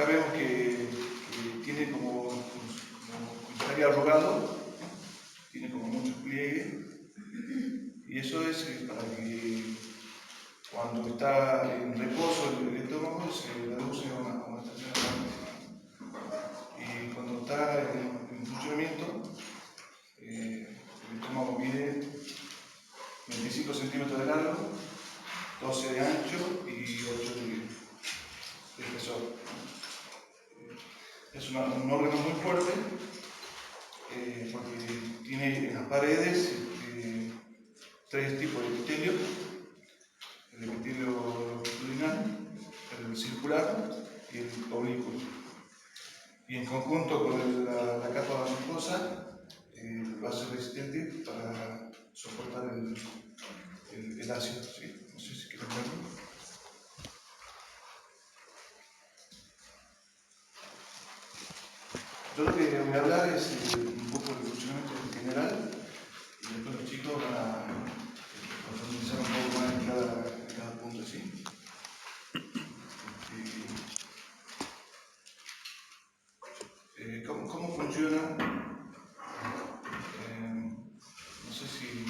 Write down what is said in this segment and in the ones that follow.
acá vemos que tiene como estaría arrugado, tiene como mucho pliegue, y eso es para que cuando está en reposo el estómago se reduce a una estación alarma. Y cuando está en funcionamiento, el estómago mide 25 centímetros de largo, 12 de ancho y 8 de espesor. Es un órgano muy fuerte porque tiene en las paredes 3 tipos de epitelio: el epitelio longitudinal, el circular y el oblicuo. Y en conjunto con la capa mucosa va a ser resistente para soportar el ácido. ¿Sí? No sé si quieren verlo. Yo lo que voy a hablar es un poco del funcionamiento en general, y después los chicos van a profundizar un poco más en cada punto. ¿Sí? ¿Cómo funciona? No sé si...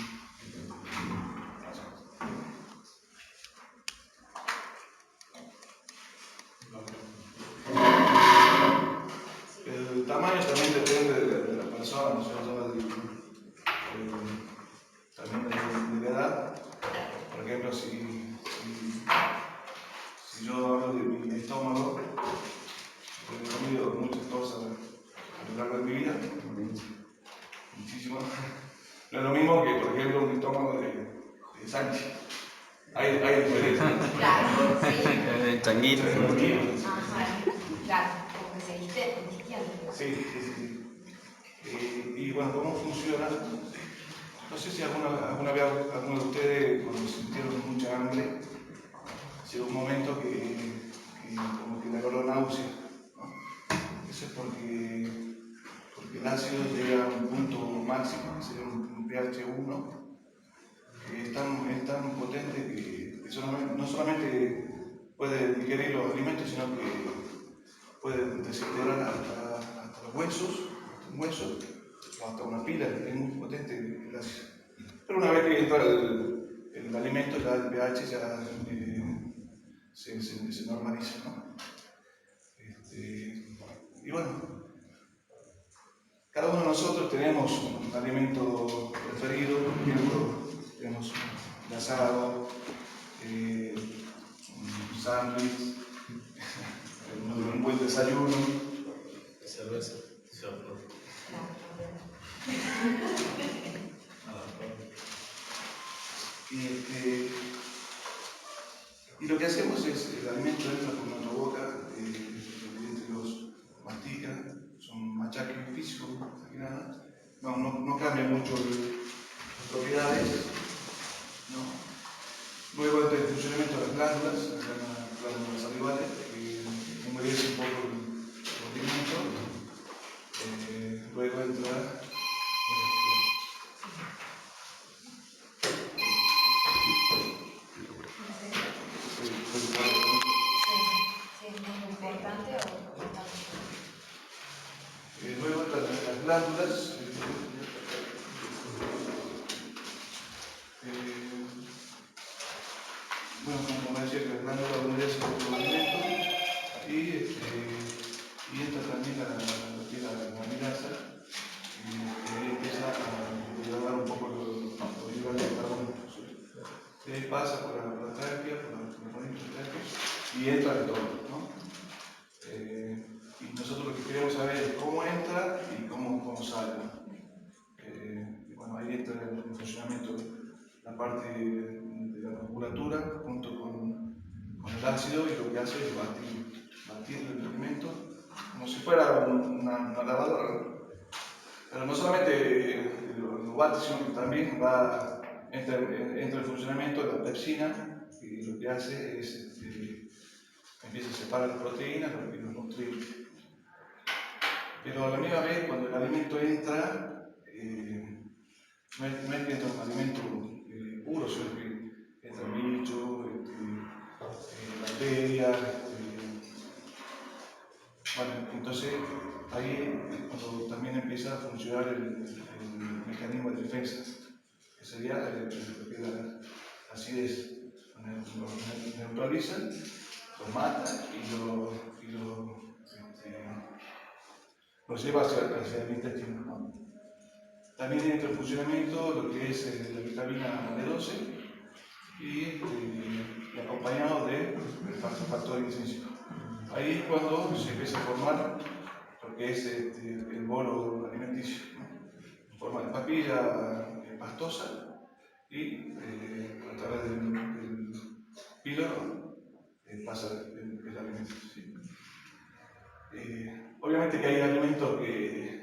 El tamaño también depende de la persona, ¿no es cierto? También de la edad. Por ejemplo, si yo hablo de mi estómago, he comido muchas cosas a lo largo de mi vida, muchísimo. No es lo mismo que, por ejemplo, un estómago de Sánchez. Hay diferencias. Claro, sí. Changuito. Claro, como que se distinguen. Sí. Y bueno, ¿cómo funciona? No sé si alguna vez alguno de ustedes, cuando sintieron mucha hambre, llegó un momento que como que le agarró náusea, ¿no? Eso es porque el ácido llega a un punto máximo, que sería un pH 1, que es tan potente que no solamente puede digerir los alimentos, sino que puede desintegrar hasta los huesos, o hasta una pila, que es muy potente el ácido. Pero una vez que entra el alimento, ya el pH ya se normaliza, ¿no? Y bueno, cada uno de nosotros tenemos un alimento preferido. Por ejemplo, tenemos un asado, un sándwich, un buen desayuno. Cerveza. Y lo que hacemos es, el alimento entra por nuestra boca, los dientes los mastican, son machaques físicos, más que nada. No cambia mucho las propiedades, ¿no? Luego entra el funcionamiento de las glándulas salivales, que humedece un poco el alimento. Luego entra luego entran las glándulas. Bueno, como decía, que las glándulas humedecen el alimento, y entra también la amilasa, que empieza a degradar un poco los hidratos de carbono. De ahí pasa por la tráquea, por los componentes tráqueos, y entra en todo, ¿no? Y nosotros lo que queremos saber es cómo entra y cómo sale, ¿no? Bueno, ahí entra el funcionamiento, la parte de la musculatura junto con el ácido, y lo que hace es batir el alimento como si fuera una lavadora, ¿no? Pero no solamente lo bate, sino que también entra el funcionamiento de la pepsina, y lo que hace es empieza a separar las proteínas y los nutrientes. Pero a la misma vez, cuando el alimento entra, no es que entra un alimento puro, sino que entra bicho, bacterias, ahí es cuando también empieza a funcionar el mecanismo de defensa, que sería lo que es la acidez. Lo neutralizan, lo mata y lo lleva hacia el intestino, ¿no? También entra en funcionamiento lo que es la vitamina B12 y acompañado de factor intrínseco. Ahí es cuando se empieza a formar lo que es el bolo alimenticio, ¿no? En forma de papilla pastosa y a través del píloro pasa el alimento. ¿Sí? Obviamente que hay alimentos que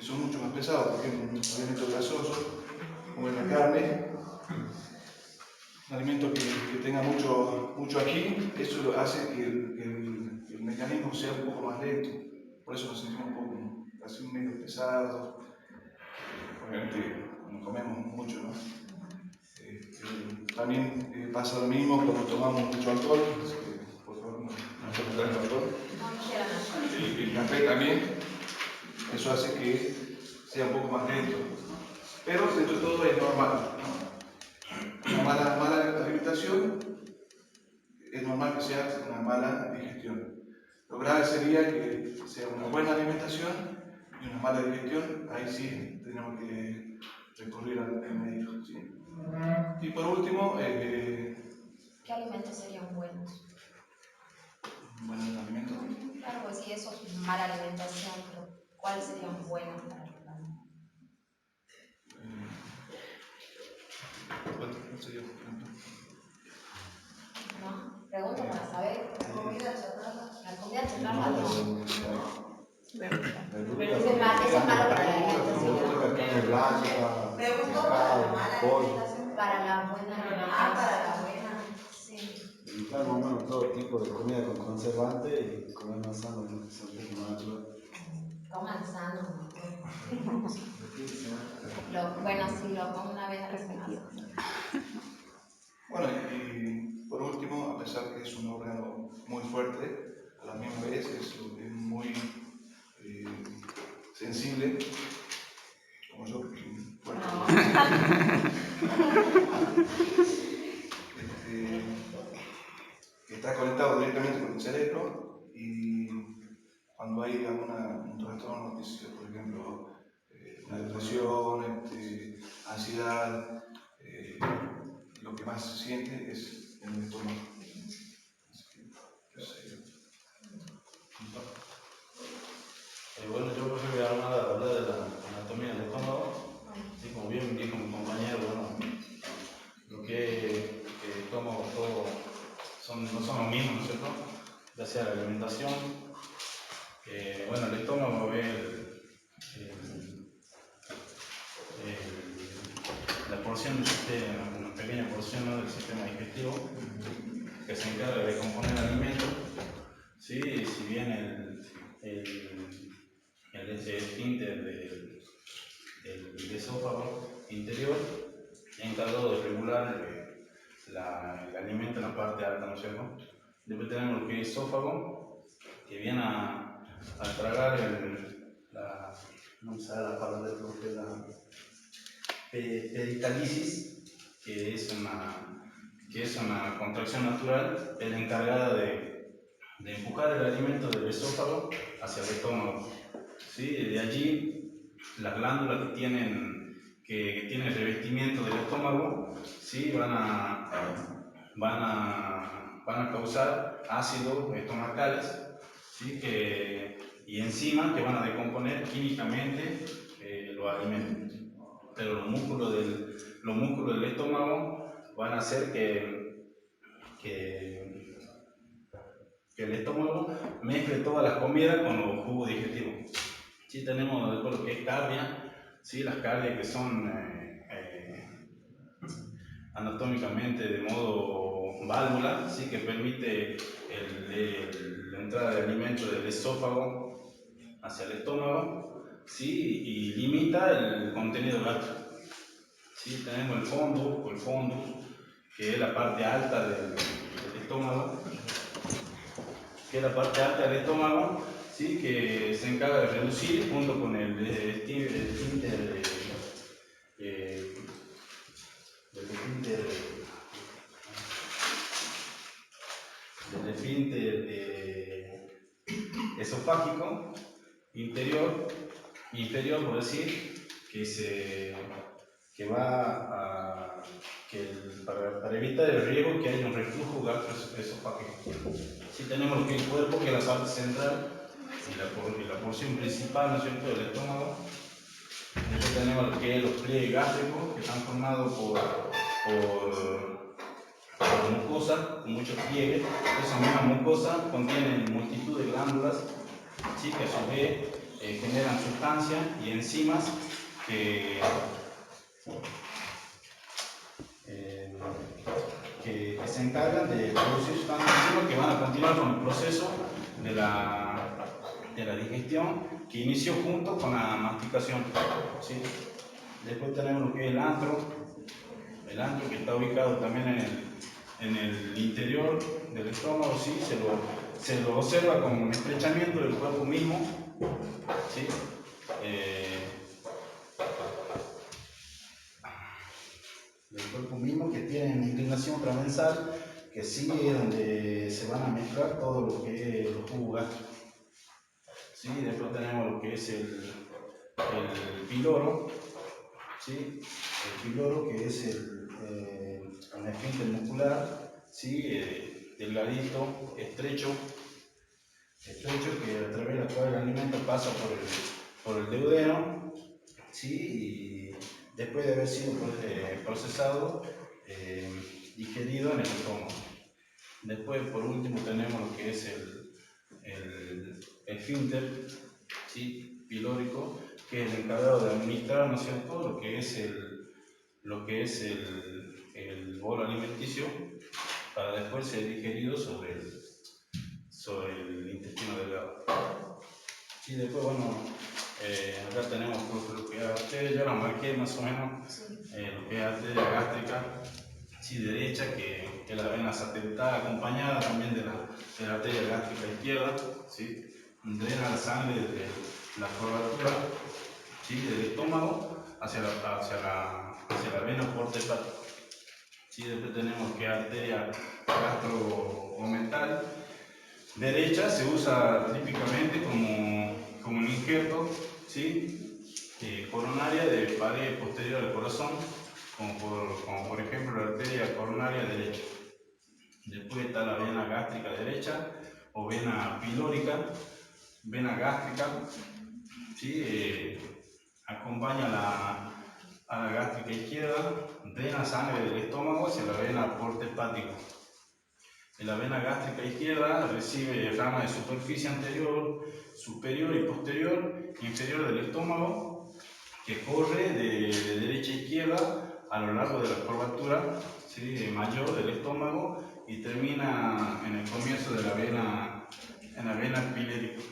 son mucho más pesados, porque es un alimento grasoso, como es la carne, un alimento que tenga mucho ají, eso hace que el mecanismo sea un poco más lento, por eso nos sentimos un poco así medio pesados, obviamente no comemos mucho, ¿no? También pasa lo mismo cuando tomamos mucho alcohol, así que por favor no tomen tanto alcohol. El café también, eso hace que sea un poco más lento, pero dentro de todo es normal, ¿no? Una mala alimentación es normal que sea una mala digestión. Lo grave sería que sea una buena alimentación y una mala digestión, ahí sí tenemos que recurrir al médico. ¿Sí? Y por último, ¿qué alimentos serían buenos? Buenos alimentos. Claro, pues sí, eso es mala alimentación, pero ¿cuáles serían buenos para el plan? ¿Cuál sería, por ejemplo? ¿No? Pregunto para saber. La comida chatarra no. Ese es malo para la alimentación. Pregunto para la mala alimentación. Para la buena alimentación. Para la buena. Sí. Evitar más o menos todo tipo de comida con conservante y comer más sano, ¿no? Que sea un poco más natural. Coman sano. Bueno, sí, lo como una vez repetido. Bueno, y por último, a pesar que es un órgano muy fuerte, a la misma vez es muy sensible, como yo, fuerte. Está conectado directamente con el cerebro y cuando hay un trastorno, por ejemplo, una depresión, ansiedad, lo que más se siente es en el estómago. Bueno, yo creo que voy a hablar de la anatomía del estómago. Sí, como bien dijo mi compañero, bueno, lo que el estómago todo no son los mismos, ¿no es cierto? Ya sea la alimentación, bueno, el estómago es la porción del sistema, una pequeña porción, ¿no?, del sistema digestivo que se encarga de componer alimentos. Sí, si bien el esfínter del esófago interior es encargado de regular el alimento en la parte alta, ¿no es cierto? Después tenemos lo que es esófago, que viene a tragar no me sale la palabra, creo que es la peritalisis, que es una contracción natural, es la encargada de empujar el alimento del esófago hacia el estómago. ¿Sí? De allí, las glándulas que tienen el revestimiento del estómago, ¿sí?, van a causar ácidos estomacales, ¿sí?, y enzimas que van a decomponer químicamente los alimentos. Pero los músculos del estómago van a hacer que el estómago mezcle todas las comidas con los jugos digestivos. Sí, tenemos después lo que es cardia, ¿sí?, las cardias que son anatómicamente de modo válvula, ¿sí?, que permite la entrada de alimentos del esófago hacia el estómago, ¿sí?, y limita el contenido gástrico. ¿Sí? Tenemos el fondo, que es la parte alta del estómago, ¿sí? ¿sí? Que se encarga de reducir junto con el esfínter esofágico inferior, por decir, que va a para evitar el riesgo que haya un reflujo gastroesofágico. Si tenemos que el cuerpo, que es la parte central y la porción principal, ¿no es cierto?, del estómago. Después tenemos lo que es los pliegues gástricos, que están formados por mucosa, con muchos pliegues. Esas mismas mucosas contienen multitud de glándulas, ¿sí?, que a su vez generan sustancias y enzimas que se encargan de producir sustancias que van a continuar con el proceso de la digestión que inició junto con la masticación, ¿sí? Después tenemos lo que es el antro que está ubicado también en el interior del estómago, ¿sí? Se lo observa con un estrechamiento del cuerpo mismo, ¿sí? Del cuerpo mismo, que tiene una inclinación transversal, que sigue donde se van a mezclar todo lo que es los jugos gástricos. ¿Sí? Después tenemos lo que es el piloro, ¿sí? El piloro, que es un esfínter muscular, ¿sí? Delgadito, estrecho, que a través de la cual el alimento pasa por el duodeno, ¿sí? Y después de haber sido procesado, digerido en el estómago. Después, por último, tenemos lo que es el esfínter, ¿sí? Pilórico, que es el encargado de administrar, ¿no es cierto?, lo que es el bolo alimenticio, para después ser digerido sobre el intestino delgado. Y después, bueno, acá tenemos lo que es arteria, yo la marqué más o menos, lo que es arteria gástrica, sí, derecha, que es la vena satelital, acompañada también de la arteria gástrica izquierda, ¿sí? Drena la sangre desde la curvatura, ¿sí?, del estómago hacia la vena porta hepática. ¿Sí? Después tenemos que arteria gastroomental derecha, se usa típicamente como un injerto, ¿sí?, coronaria de pared posterior al corazón, como por ejemplo la arteria coronaria derecha. Después está la vena gástrica derecha o vena pilórica, vena gástrica, ¿sí? Acompaña a la gástrica izquierda, drena sangre del estómago hacia la vena porta hepática. En la vena gástrica izquierda recibe rama de superficie anterior, superior y posterior, inferior del estómago, que corre de derecha a izquierda a lo largo de la curvatura, ¿sí?, mayor del estómago, y termina en el comienzo de la vena pilérica.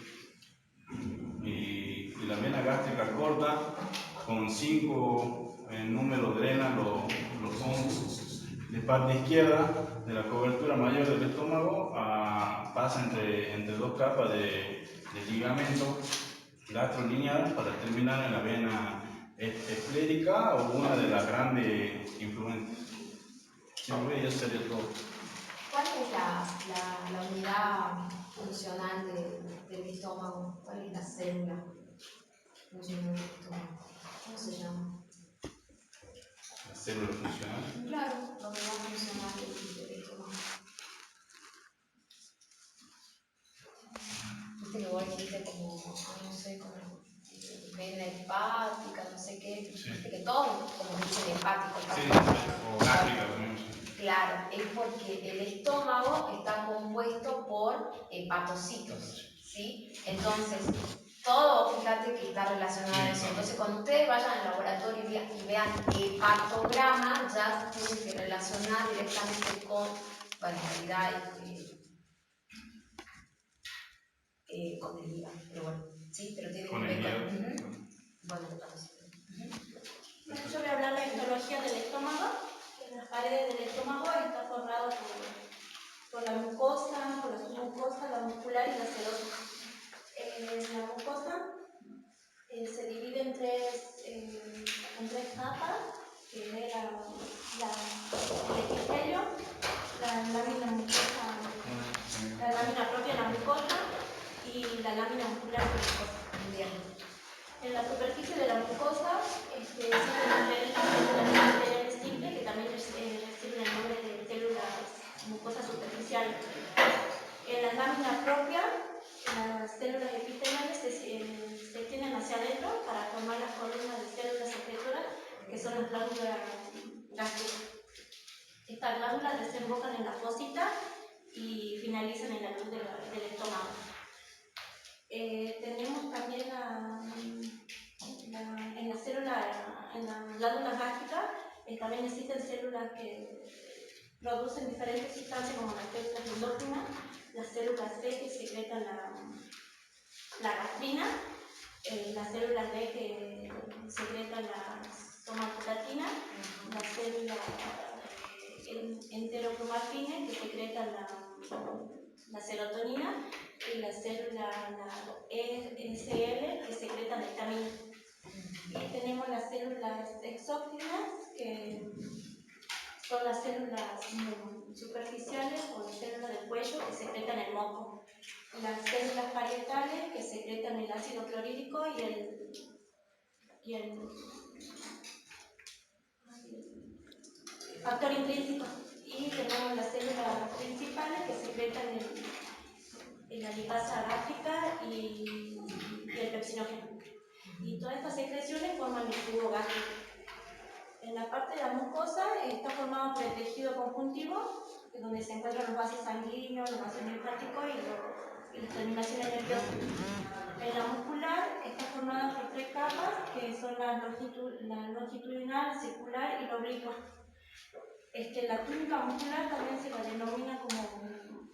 Y la vena gástrica corta, con 5 números, drena los fondos de parte izquierda de la cobertura mayor del estómago, pasa entre dos capas de ligamento gastrolineal para terminar en la vena esclérica o una de las grandes influentes. Siempre eso sería todo. ¿Cuál es la unidad funcional del estómago? ¿Cuál es la célula funcional del estómago? ¿Cómo se llama? ¿La célula funcional? Claro, la unidad funcional del estómago. Viste que vos dijiste como, no sé, como vena hepática, no sé qué. Sí. Viste que todo como dicen hepático. Sí, o gástrica también. Claro, es porque el estómago está compuesto por hepatocitos, ¿sí? Entonces, todo, fíjate que está relacionado a eso. Entonces, cuando ustedes vayan al laboratorio y vean hepatograma, ya tienen que relacionar directamente con, bueno, en realidad, con el hígado, pero bueno, ¿sí? Pero tiene que ver con... Bueno, entonces. Bueno, yo voy a hablar de la histología del estómago. En las paredes del estómago está formado por la mucosa, por la submucosa, la muscular y la serosa. La mucosa se divide en tres capas, que es el epitelio, la lámina mucosa, la lámina propia de la mucosa y la lámina muscular de la mucosa. Bien. En la superficie de la mucosa existen las células epiteliales simples, que también reciben el nombre de células mucosas superficiales. En la lámina propia, las células epiteliales se extienden hacia adentro para formar las columnas de células secretoras, que son las glándulas gástricas. Estas glándulas desembocan en la fósita y finalizan en la luz del estómago. Tenemos también en las glándulas gástricas también existen células que producen diferentes sustancias como las células endógenas, las células C que secretan la gastrina, las células B que secretan la somatostatina, las células enterocromafines que secretan la serotonina y las células ECL que secretan la histamina. Y tenemos las células exógenas que son las células superficiales o las células del cuello que secretan el moco. Las células parietales que secretan el ácido clorhídrico y el factor intrínseco. Y tenemos las células principales que secretan la lipasa gástrica y el pepsinógeno. Y todas estas secreciones forman el tubo gástrico. En la parte de la mucosa está formado por el tejido conjuntivo, donde se encuentran los vasos sanguíneos, los vasos linfáticos y las terminaciones nerviosas. En la muscular está formada por tres capas, que son la longitudinal, la circular y la oblicua. La túnica muscular también se la denomina como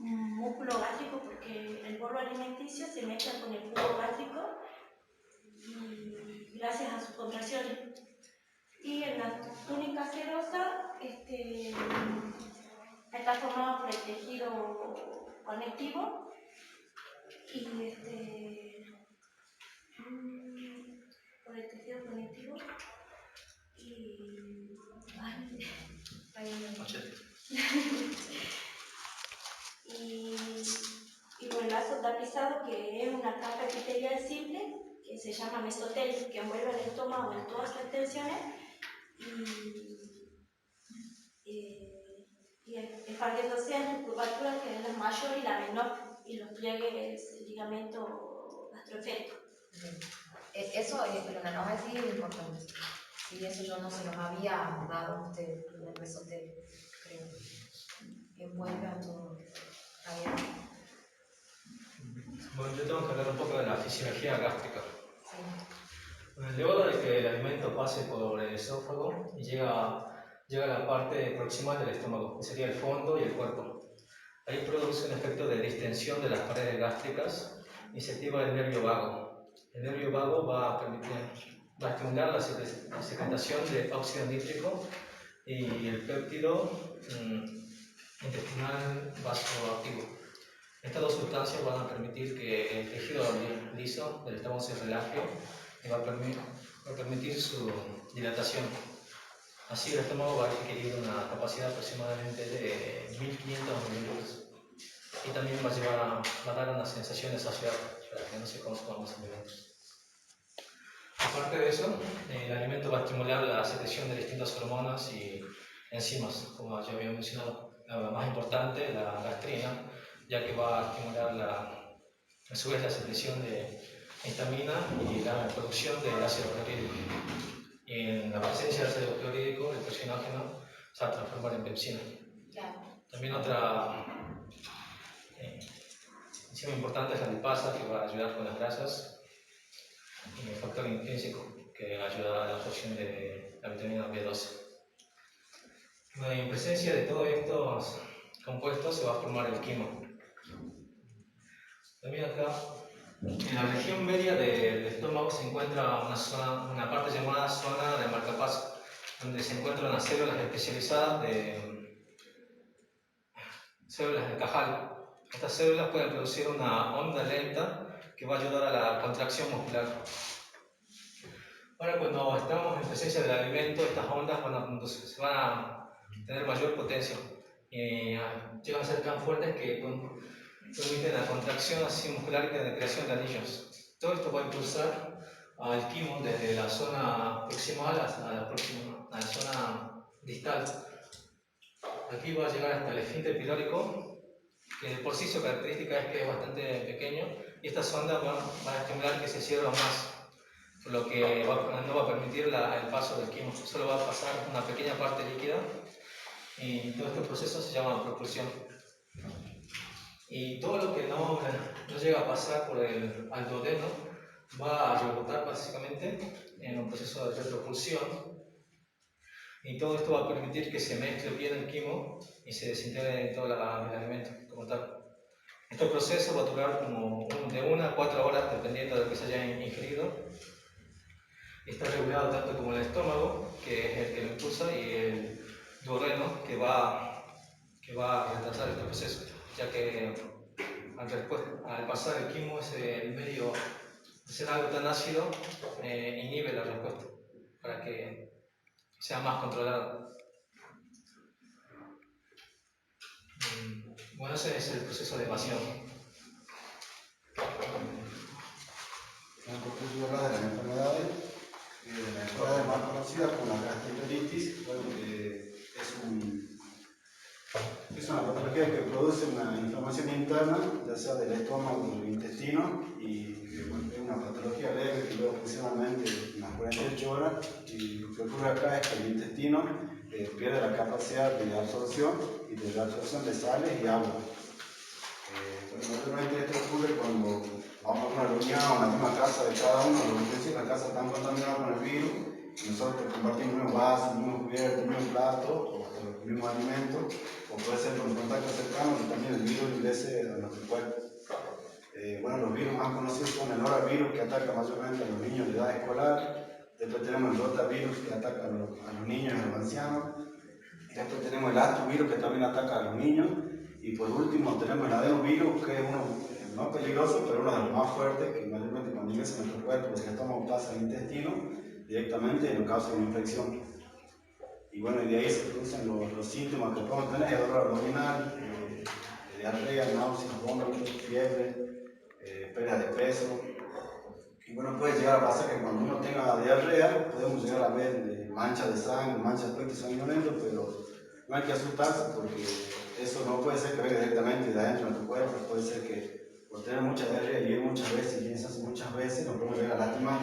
un músculo gástrico porque el bolo alimenticio se mezcla con el tubo gástrico y gracias a sus contracciones. Y en la túnica serosa está formada por el tejido conectivo y y bueno, el lazo tapizado, que es una capa epitelial simple que se llama mesotelio, que envuelve el estómago en todas sus extensiones y expandiéndose en curvatura que es la mayor y la menor, y los pliegues el ligamento gastroesférico. Eso, lo que acabas de decir es importante. Sí, eso yo no se los había dado a ustedes en el mesotelio, creo. Envuelve a todo. Está bien. Bueno, yo tengo que hablar un poco de la fisiología gástrica. Sí. Luego de que el alimento pase por el esófago y llega a la parte proximal del estómago, que sería el fondo y el cuerpo. Ahí produce un efecto de distensión de las paredes gástricas y se activa el nervio vago. El nervio vago va a estimular la secretación de óxido nítrico y el péptido intestinal vasoactivo. Estas dos sustancias van a permitir que el tejido liso del estómago se relaje y va a permitir su dilatación. Así el estómago va a adquirir una capacidad aproximadamente de 1500 mililitros y también va a dar una sensación de saciedad para que no se consuman más alimentos. Aparte de eso, el alimento va a estimular la secreción de distintas hormonas y enzimas, como ya había mencionado. La más importante, la gastrina, ya que va a estimular a su vez la secreción de histamina y la producción de ácido clorhídrico. Y en la presencia de ácido clorhídrico, el pepsinógeno se va a transformar en pepsina. También otra enzima importante es la lipasa, que va a ayudar con las grasas, y el factor intrínseco, que ayuda a la absorción de la vitamina B12. En presencia de todos estos compuestos se va a formar el quimo. También acá, en la región media del estómago se encuentra una parte llamada zona de marcapaso, donde se encuentran las células especializadas células de Cajal. Estas células pueden producir una onda lenta que va a ayudar a la contracción muscular. Ahora, cuando estamos en presencia del alimento, estas ondas se van a tener mayor potencia y llegan a ser tan fuertes que permiten la contracción así muscular y la creación de anillos. Todo esto va a impulsar al quimo desde la zona proximal hasta la zona distal. Aquí va a llegar hasta el esfínter pilórico, que por sí su característica es que es bastante pequeño, y estas ondas van a estimular que se cierre más, por lo que no va a permitir el paso del quimo, solo va a pasar una pequeña parte líquida, y todo este proceso se llama propulsión. Y todo lo que no llega a pasar por al duodeno va a rebotar básicamente en un proceso de retropulsión, y todo esto va a permitir que se mezcle bien el quimo y se desintegre en todo el alimento como tal. Este proceso va a durar como de 1 a 4 horas dependiendo de lo que se haya ingerido. Está regulado tanto como el estómago, que es el que lo impulsa, y el duodeno, que va a retrasar este proceso, ya que al pasar el quimo, el medio de ser algo tan ácido inhibe la respuesta para que sea más controlado. Bueno, ese es el proceso de evasión. Porque tú hablas de las enfermedades, la enfermedad más conocida como la gastroenteritis, bueno, es una patología que produce una inflamación interna, ya sea del estómago o del intestino, y bueno, es una patología leve que luego funcionalmente unas 48 horas, y lo que ocurre acá es que el intestino pierde la capacidad de absorción y de reabsorción de sales y agua. Naturalmente esto ocurre cuando vamos a una reunión o a una casa de cada uno, los utensilios de la casa están contaminados con el virus, y nosotros compartimos un mismo vaso, un mismo cubierto, un mismo plato, o el mismo alimento, o puede ser con contacto cercano y también el virus ingrese a nuestro cuerpo. Bueno, los virus más conocidos son el norovirus, que ataca mayormente a los niños de edad escolar. Después tenemos el rotavirus, que ataca a los niños y a los ancianos. Después tenemos el astrovirus, que también ataca a los niños. Y por último tenemos el adenovirus, que es uno no peligroso, pero uno de los más fuertes, que mayormente cuando ingresa en nuestro cuerpo, el estómago pasa al intestino directamente y nos causa una infección. Y bueno, y de ahí se producen los síntomas que podemos tener: dolor abdominal, diarrea, náuseas, vómitos, fiebre, pérdida de peso. Y bueno, puede llegar a pasar que cuando uno tenga diarrea, podemos llegar a ver manchas de sangre, manchas de fluido sanguinolento, pero no hay que asustarse porque eso no puede ser que venga directamente de adentro de nuestro cuerpo. Puede ser que por tener mucha diarrea y ir muchas veces y hace muchas veces, nos podemos llegar a lastimar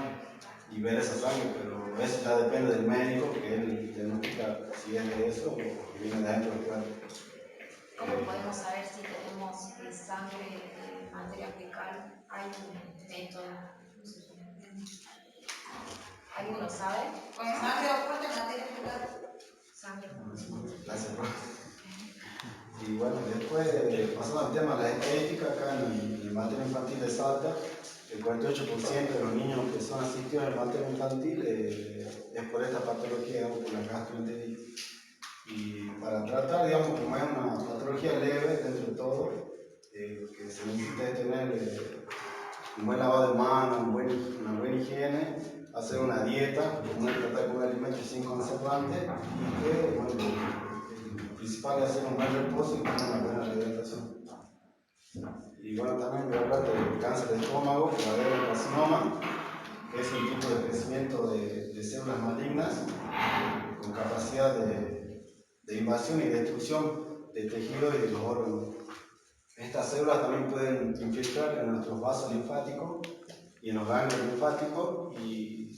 y ver esa sangre, pero eso ya depende del médico, que él diagnostica si es de eso o que viene de adentro del cuerpo. ¿Cómo podemos saber si tenemos sangre de materia fecal? ¿Hay un método? ¿Alguien lo sabe? Con sangre o fuerte materia fecal. Sangre. Gracias, profe. Y bueno, después, pasando al tema de la estadística, acá en el materno infantil de Salta, el 48% de los niños que son asistidos al materno infantil es por esta patología, o por la gastroenteritis. Y para tratar, digamos, como es una patología leve dentro de todo, que se necesita es tener un buen lavado de manos, una buena higiene, hacer una dieta, tratar de comer alimentos sin conservantes, y que, bueno, lo principal es hacer un buen reposo y tener una buena rehidratación. Y bueno, también voy a hablar del cáncer de estómago, el adenocarcinoma, que es un tipo de crecimiento de células malignas con capacidad de invasión y destrucción de tejidos y de los órganos. Estas células también pueden infiltrar en nuestros vasos linfáticos y en los ganglios linfáticos, y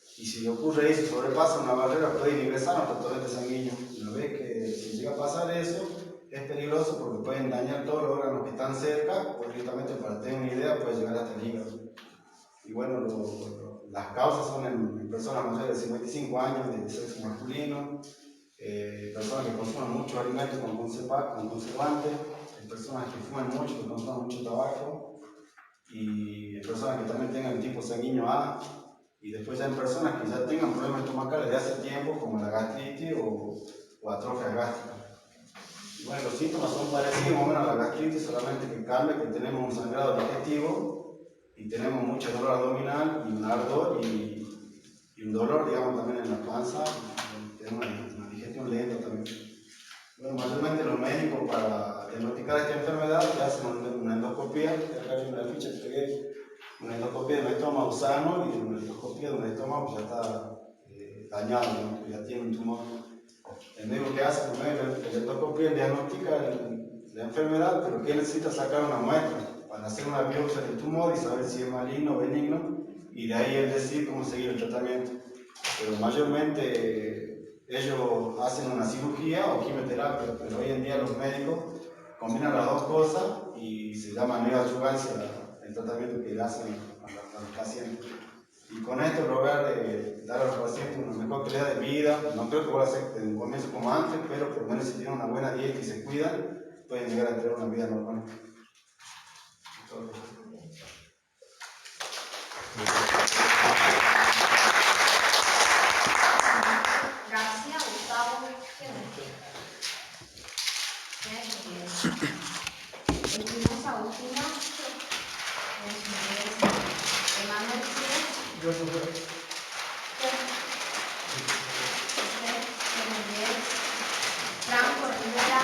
si ocurre eso, sobrepasa una barrera, pueden ingresar a nuestro torrente sanguíneo. Y una vez que si llega a pasar eso, es peligroso porque pueden dañar todos los órganos que están cerca, o directamente, para tener una idea, puede llegar hasta el hígado. Y bueno, las causas son en personas mayores de 55 años de sexo masculino, personas que consuman muchos alimentos con conservantes, personas que fuman mucho, que consuman mucho tabaco, y personas que también tengan el tipo sanguíneo A, y después ya en personas que ya tengan problemas estomacales de hace tiempo, como la gastritis o atrofia gástrica. Y bueno, los síntomas son parecidos más o menos a la gastritis, solamente que cambia que tenemos un sangrado digestivo y y tenemos mucho dolor abdominal y un ardor y un dolor, digamos, también en la panza, tenemos una digestión lenta también. Bueno, mayormente los médicos para diagnosticar esta enfermedad te hacen una endoscopía, que acá hay una ficha que pegué, una endoscopía de un estómago sano y una endoscopía de un estómago que ya está dañado, ¿no? Que ya tiene un tumor. El médico que hace primero la endoscopía diagnostica la enfermedad, pero que necesita sacar una muestra para hacer una biopsia del tumor y saber si es maligno o benigno, y de ahí él decide cómo seguir el tratamiento. Pero mayormente ellos hacen una cirugía o quimioterapia, pero hoy en día los médicos combinan las dos cosas y se llama neoadyuvancia el tratamiento que le hacen a los pacientes. Y con esto lograr dar a los pacientes una mejor calidad de vida. No creo que vaya a ser de un comienzo como antes, pero por lo menos si tienen una buena dieta y se cuidan, pueden llegar a tener una vida normal. García Gustavo, Espinosa Agustina, Emanuel Pérez, Franco Rivera,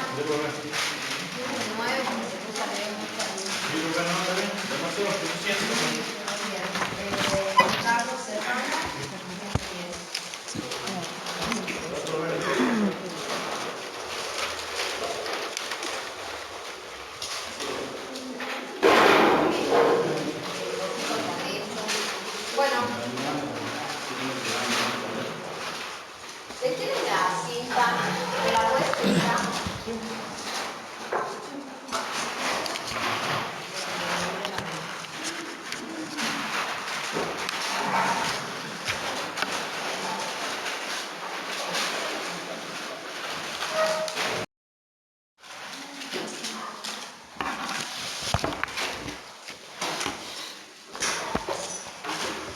9, porque se puso a leer mucho Carlos Serrano, bueno, ¿se tiene la cinta de la vuelta?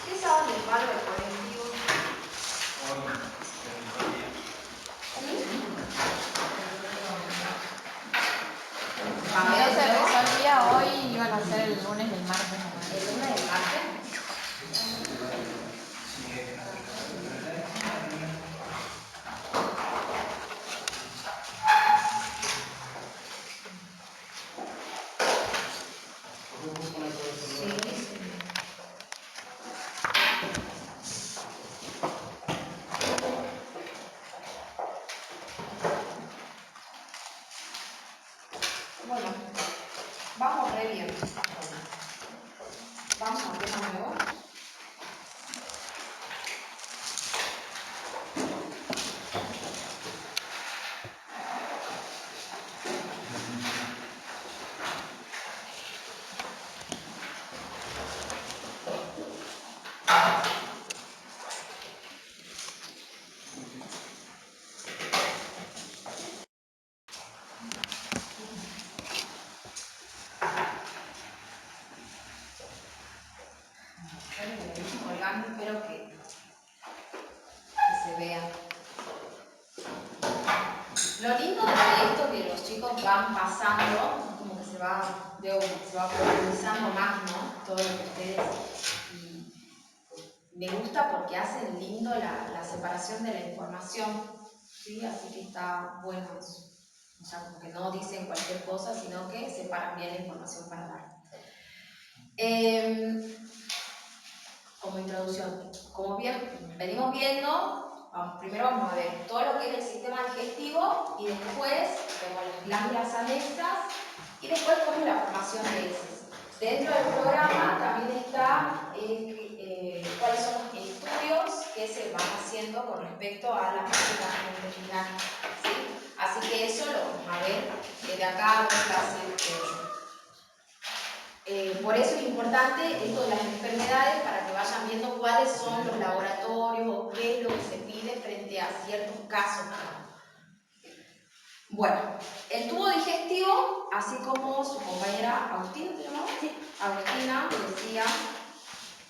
¿Qué saben del paro del colectivo? No se resolvía hoy, iban a hacer el lunes y el martes. ¿El lunes del martes? Bueno, vamos re bien. Vamos a tema nuevo. Colgando, espero que se vea. Lo lindo de esto que los chicos van pasando, como que se va profundizando más, ¿no? Todo lo que ustedes. Y me gusta porque hacen lindo la separación de la información, ¿sí? Así que está bueno eso. O sea, como que no dicen cualquier cosa, sino que separan bien la información para dar. Como introducción, como bien venimos viendo, primero vamos a ver todo lo que es el sistema digestivo y después vemos las glándulas anexas y después como la formación de heces. Dentro del programa también está cuáles son los estudios que se van haciendo con respecto a la práctica intestinal, ¿sí? Así que eso lo vamos a ver de acá a 2 clases. Por eso es importante esto de las enfermedades para que vayan viendo cuáles son los laboratorios o qué es lo que se pide frente a ciertos casos. Bueno, el tubo digestivo, así como su compañera Agustina, ¿te llamaba? Sí. Agustina decía,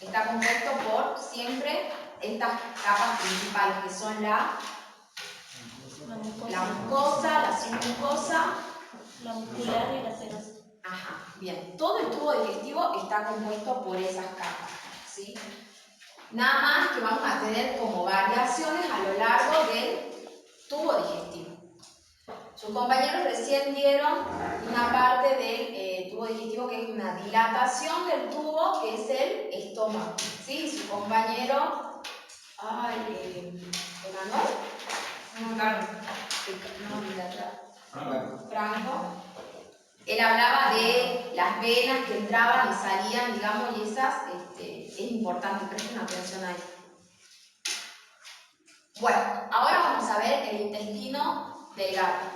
está compuesto por siempre estas capas principales que son la mucosa, la submucosa, la muscular y la serosa. Ajá, bien. Todo el tubo digestivo está compuesto por esas capas, ¿sí? Nada más que vamos a tener como variaciones a lo largo del tubo digestivo. Sus compañeros recién vieron una parte del tubo digestivo que es una dilatación del tubo, que es el estómago, ¿sí? Su compañero, ¿Emanuel? No, Carlos. No, Franco. Él hablaba de las venas que entraban y salían, digamos, y esas, es importante, presten atención ahí. Bueno, ahora vamos a ver el intestino delgado.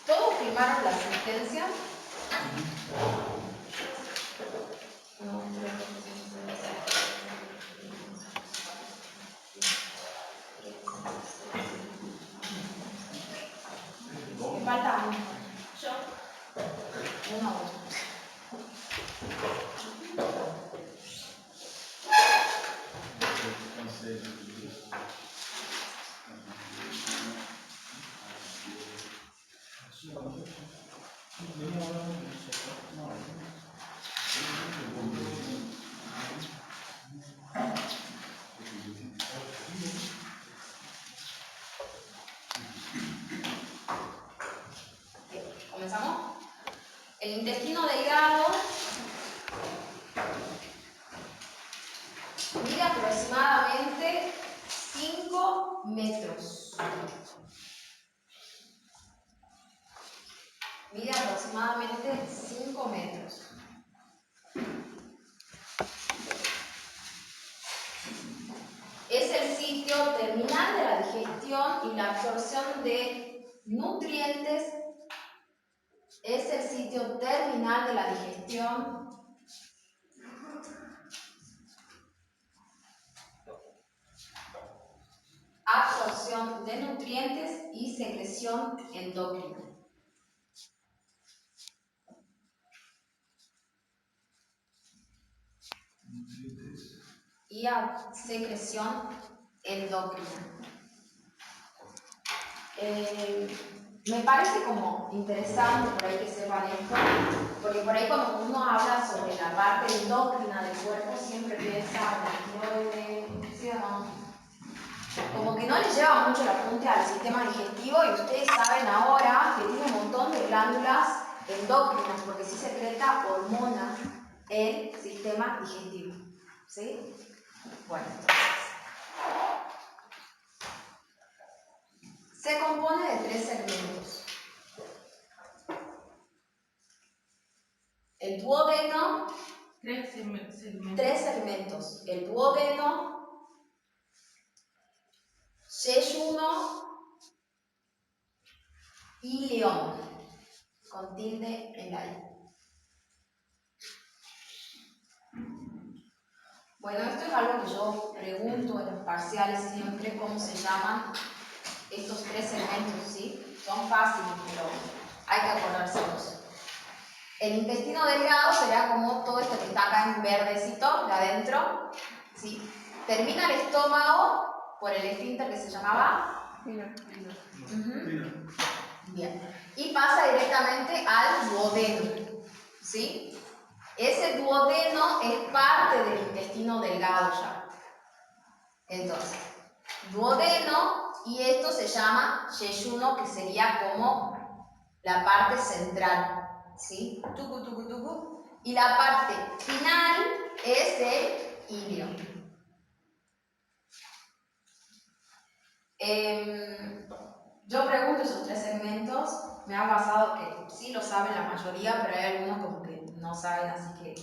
¿Todos firmaron la asistencia? Me falta uno. Yo. Uno. ¿Comenzamos? El intestino delgado mide aproximadamente 5 metros. Mide aproximadamente 5 metros. Es el sitio terminal de la digestión y la absorción de nutrientes. Es el sitio terminal de la digestión absorción de nutrientes y secreción endocrina. Y secreción endocrina. Me parece como interesante por ahí que sepan esto, porque por ahí cuando uno habla sobre la parte endocrina del cuerpo siempre piensa en la tiroides, ¿sí o no? Como que no les lleva mucho la punta al sistema digestivo y ustedes saben ahora que tiene un montón de glándulas endócrinas porque sí secreta hormonas el sistema digestivo. ¿Sí? Bueno, se compone de 3 segmentos. El duodeno, 3 segmentos. El duodeno, yeyuno y león, con tilde en la I. Bueno, esto es algo que yo pregunto en los parciales siempre, cómo se llaman estos 3 segmentos, ¿sí? Son fáciles, pero hay que acordárselos. El intestino delgado será como todo esto que está acá en verdecito, de adentro, ¿sí? Termina el estómago por el esfínter que se llamaba Bien. Y pasa directamente al duodeno, ¿sí? Ese duodeno es parte del intestino delgado ya. Entonces, duodeno, y esto se llama yeyuno, que sería como la parte central, ¿sí? Tucu, tucu, tucu. Y la parte final es el ilio. Yo pregunto esos 3 segmentos, me ha pasado que sí lo saben la mayoría, pero hay algunos como que no saben, así que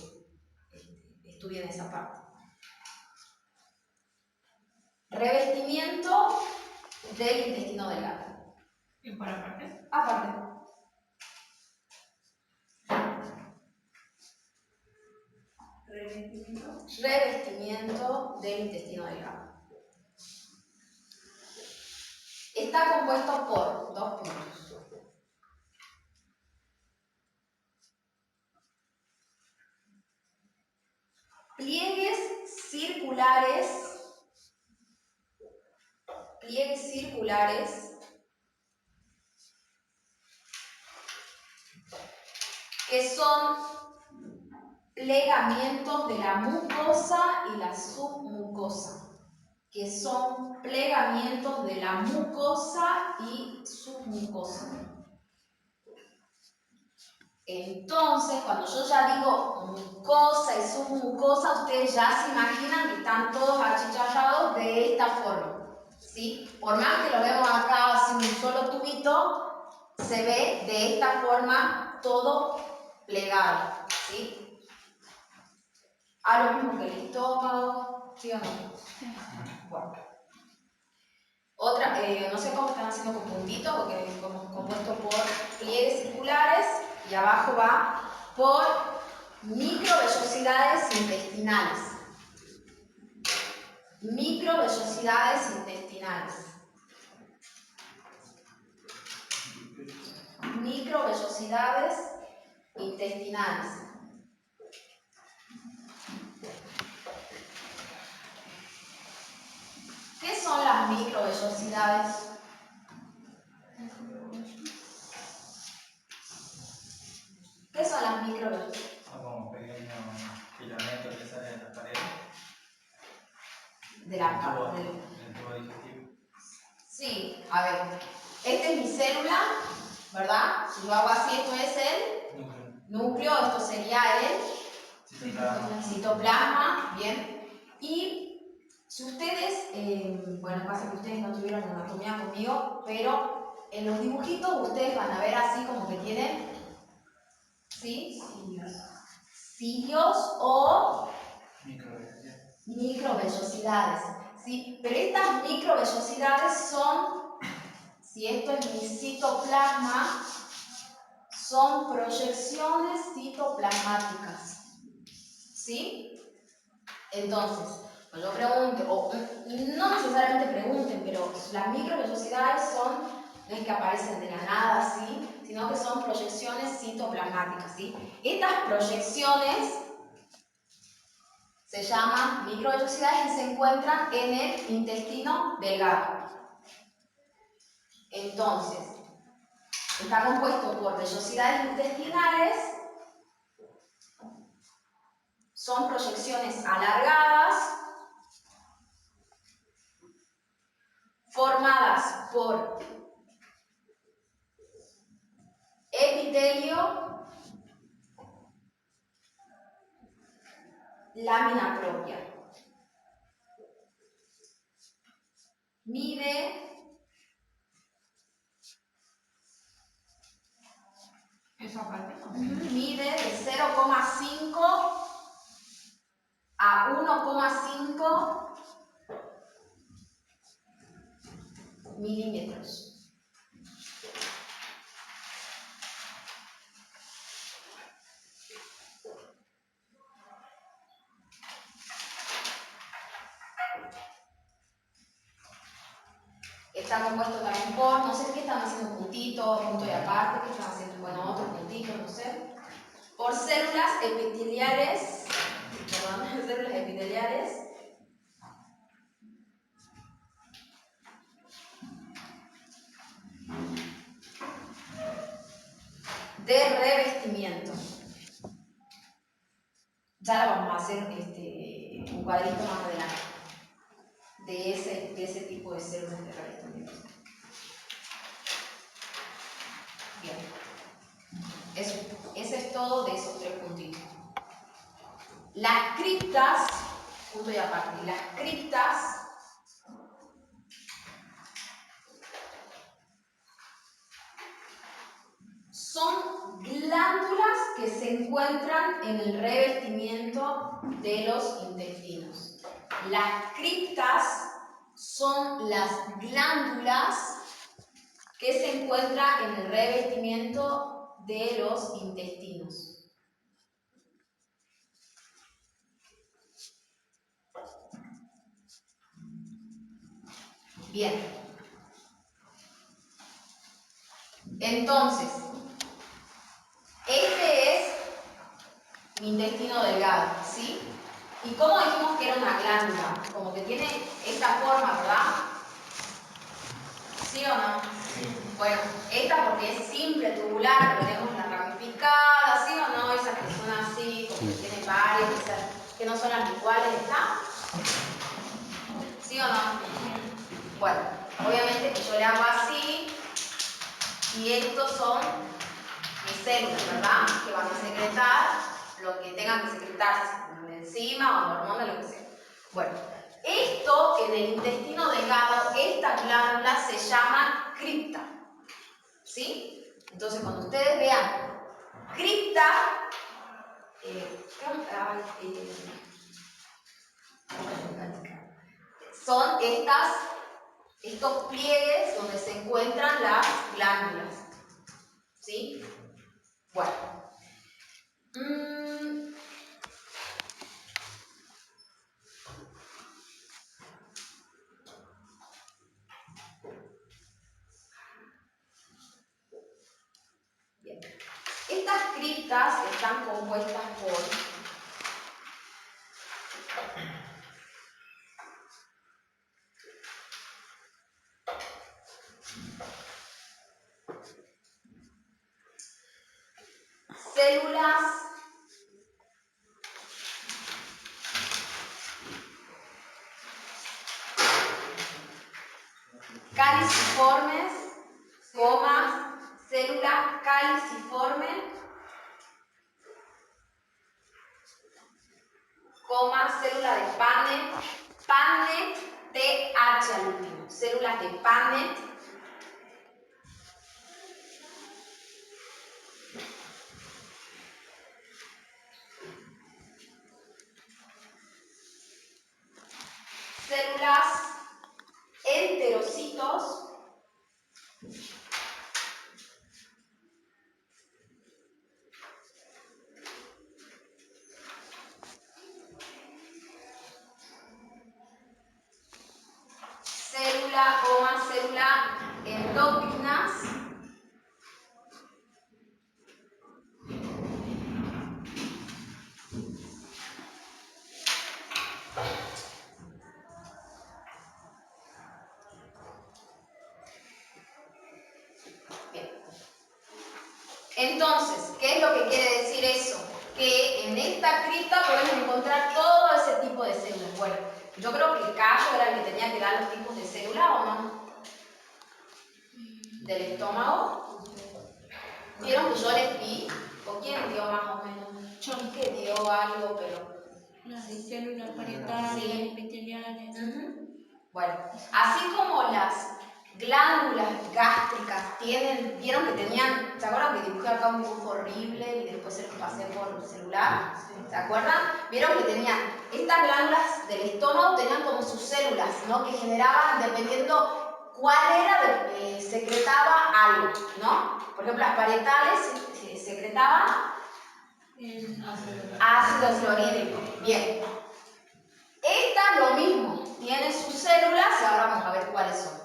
estudien esa parte. Revestimiento del intestino delgado. ¿Y por aparte? Aparte. Revestimiento del intestino delgado. Está compuesto por 2 puntos. pliegues circulares que son plegamientos de la mucosa y la submucosa. Que son plegamientos de la mucosa y submucosa. Entonces, cuando yo ya digo mucosa y submucosa, ustedes ya se imaginan que están todos achicharrados de esta forma, ¿sí? Por más que lo vemos acá así un solo tubito, se ve de esta forma todo plegado, ¿sí? A lo mismo que el estómago, ¿sí o no? Bueno. Otra, no sé cómo están haciendo con puntitos, porque es compuesto por pliegues circulares y abajo va por microvellosidades intestinales. Microvellosidades intestinales. Microvellosidades intestinales. ¿Qué son las microvellosidades? ¿Qué son las microvellosidades? Son como pequeños filamentos que salen de las paredes. De la Del tubo digestivo. Sí, a ver. Esta es mi célula, ¿verdad? Si yo hago así, esto es el núcleo, esto sería el citoplasma, bien. Y si ustedes, bueno, pasa que ustedes no tuvieron anatomía conmigo, pero en los dibujitos ustedes van a ver así como que tienen, ¿sí? Cilios o microvellosidades, ¿sí? Pero estas microvellosidades son, si esto es mi citoplasma, son proyecciones citoplasmáticas, ¿sí? Entonces, cuando yo pregunte, o no necesariamente pregunten, pero las microvellosidades son, no es que aparecen de la nada, ¿sí? Sino que son proyecciones citoplasmáticas, ¿sí? Estas proyecciones se llaman microvellosidades y se encuentran en el intestino delgado. Entonces, está compuesto por vellosidades intestinales, son proyecciones alargadas, formadas por epitelio, lámina propia. Mide Esa parte. mide de 0,5 a 1,5 milímetros. Está compuesto también por, no sé qué están haciendo, puntito, punto y aparte, qué están haciendo, bueno, otro puntito, no sé. Por células epiteliales, perdón, células epiteliales de revestimiento. Ya lo vamos a hacer un cuadrito más adelante de ese tipo de células de revestimiento. Bien. Ese es todo de esos tres puntitos. Las criptas, punto y aparte, las criptas son glándulas que se encuentran en el revestimiento de los intestinos. Las criptas son las glándulas que se encuentran en el revestimiento de los intestinos. Bien. Entonces, este es mi intestino delgado, ¿sí? ¿Y cómo dijimos que era una glándula? Como que tiene esta forma, ¿verdad? ¿Sí o no? Bueno, esta porque es simple, tubular, tenemos la ramificada, ¿sí o no? Esas que son así, como que tiene varias, esas que no son las iguales, ¿está? ¿Sí o no? Bueno, obviamente que yo le hago así, y estos son mis células, ¿verdad? Que van a secretar lo que tengan que secretarse, una enzima o hormona, lo que sea. Bueno, esto en el intestino delgado, esta glándula se llama cripta. ¿Sí? Entonces, cuando ustedes vean cripta, son estos pliegues donde se encuentran las glándulas. ¿Sí? Bueno. Bien. Estas criptas están compuestas por células caliciformes, célula caliciforme, célula de Pannet, TH al último, células de Pannet, células enterocitos, célula endocrinas, Entonces, ¿qué es lo que quiere decir eso? Que en esta cripta podemos encontrar todo ese tipo de células. Bueno, yo creo que Cayo era el que tenía que dar los tipos de células, ¿o no? Del estómago. ¿Vieron que yo les di? ¿O quién dio más o menos? Yo vi que dio algo, pero... Las células parietales, sí. epiteliales. Bueno, así como las glándulas gástricas vieron que tenían, ¿se acuerdan que dibujé acá un dibujo horrible y después se los pasé por celular? ¿Se acuerdan? Vieron que tenían, estas glándulas del estómago tenían como sus células, ¿no? Que generaban, dependiendo cuál era, secretaba algo, ¿no? Por ejemplo, las parietales secretaban ácido fluorhídrico. Bien. Esta lo mismo, tiene sus células y ahora vamos a ver cuáles son.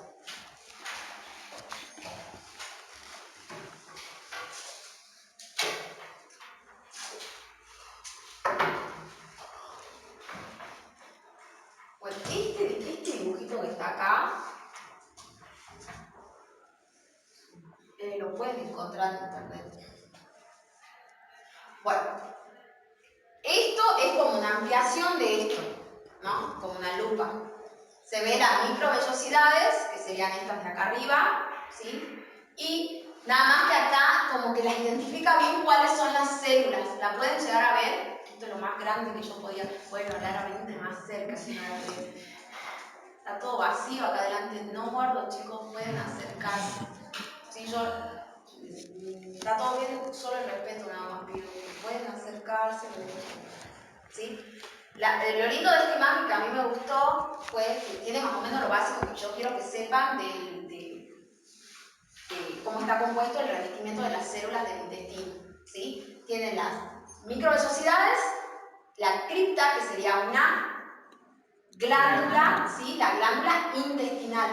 Bueno, este dibujito que está acá, lo pueden encontrar en internet. Bueno, esto es como una ampliación de esto, ¿no? Como una lupa. Se ven las microvellosidades, que serían estas de acá arriba, ¿sí? Y nada más que acá como que las identifica bien cuáles son las células. ¿La pueden llegar a ver? Esto es lo más grande que yo podía. Bueno, claramente más cerca, si no la ven. Está todo vacío acá adelante. No guardo, chicos, pueden acercarse. Sí, yo... Está todo bien, solo el respeto nada más pido. Pueden acercarse, ¿sí? Lo lindo de esta imagen que a mí me gustó fue que tiene más o menos lo básico que yo quiero que sepan de cómo está compuesto el revestimiento de las células del intestino, ¿sí? Tienen las microvellosidades, la cripta, que sería una glándula, ¿sí? La glándula intestinal.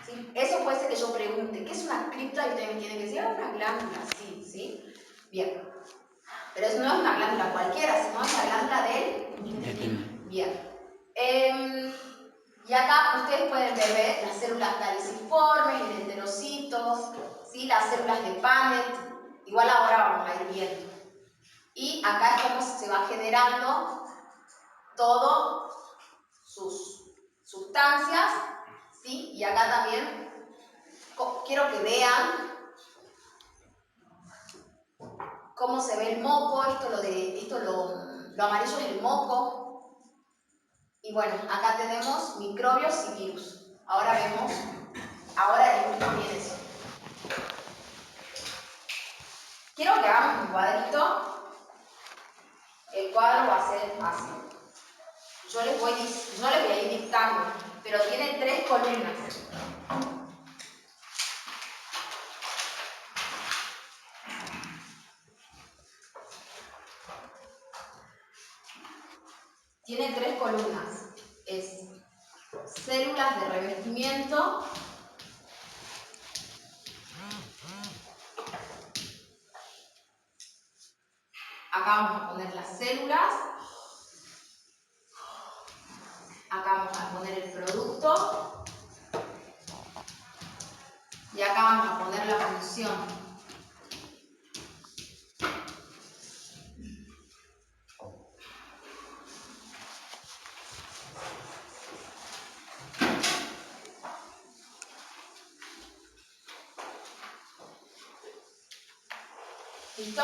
¿Sí? Eso puede ser que yo pregunte, ¿qué es una cripta? Y ustedes me tienen que decir, una glándula, sí, ¿sí? Bien. Pero eso no es una glándula cualquiera, sino es la glándula del intestino. Bien. Y acá ustedes pueden ver las células caliciformes, el enterocitos, ¿sí? Las células de Paneth. Igual ahora vamos a ir viendo. Y acá es como se va generando todo sus sustancias, ¿sí? Y acá también quiero que vean cómo se ve el moco. Lo amarillo es el moco. Y bueno, acá tenemos microbios y virus. Ahora el último viene eso. Quiero que hagamos un cuadrito. El cuadro va a ser así. Yo les voy a ir dictando, pero tiene 3 columnas. Tiene 3 columnas. Es células de revestimiento, acá vamos a poner las células, acá vamos a poner el producto y acá vamos a poner la función. ¿Listo?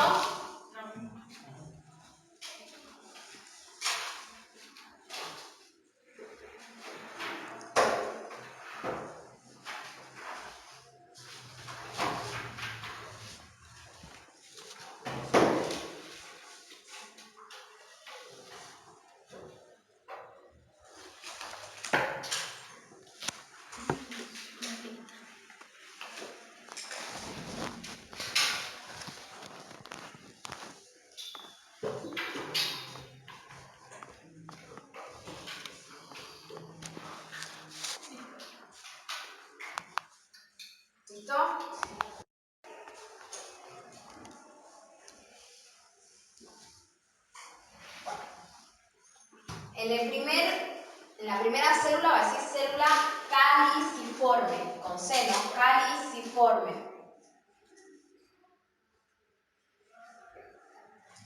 ¿Listo? En la primera célula va a decir célula caliciforme, con C, ¿no? Caliciforme.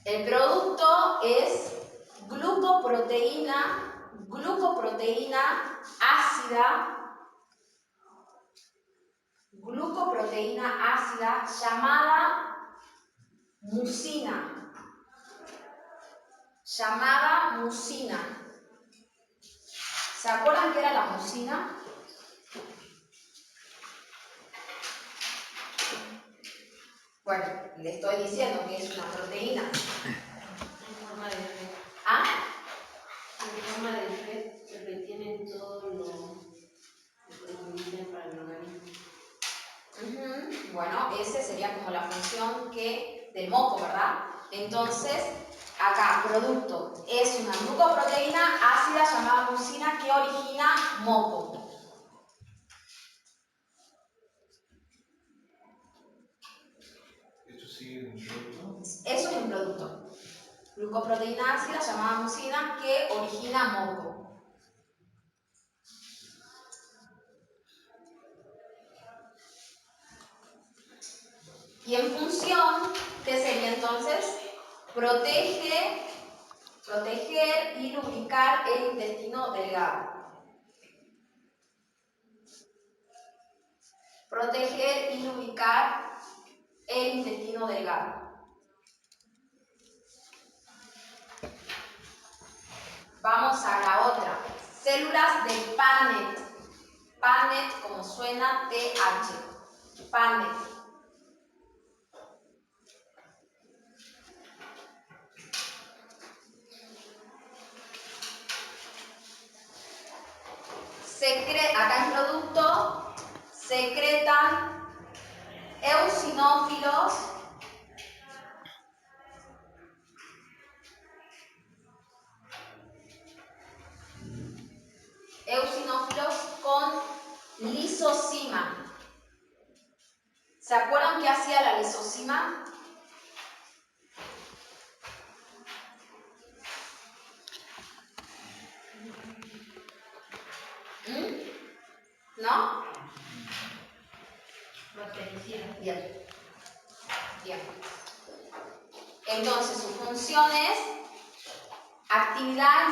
El producto es glucoproteína ácida llamada mucina. ¿Se acuerdan qué era la mucina? Bueno, le estoy diciendo que es una proteína. En forma de red. ¿Ah? En forma de red que retienen todo lo que necesitan para el organismo. Bueno, esa sería como la función del moco, ¿verdad? Entonces, acá, producto, es una glucoproteína ácida llamada mucina que origina moco. ¿Esto sigue en el producto? Eso es un producto. Glucoproteína ácida llamada mucina que origina moco. Y en función, ¿qué sería entonces? Proteger y lubricar el intestino delgado. Proteger y lubricar el intestino delgado. Vamos a la otra. Células de Paneth. Paneth, como suena, TH. Paneth. Acá en producto secretan eosinófilos con lisosima. ¿Se acuerdan qué hacía la lisosima? ¿No? Bactericida. Bien. Bien. Entonces, su función es actividad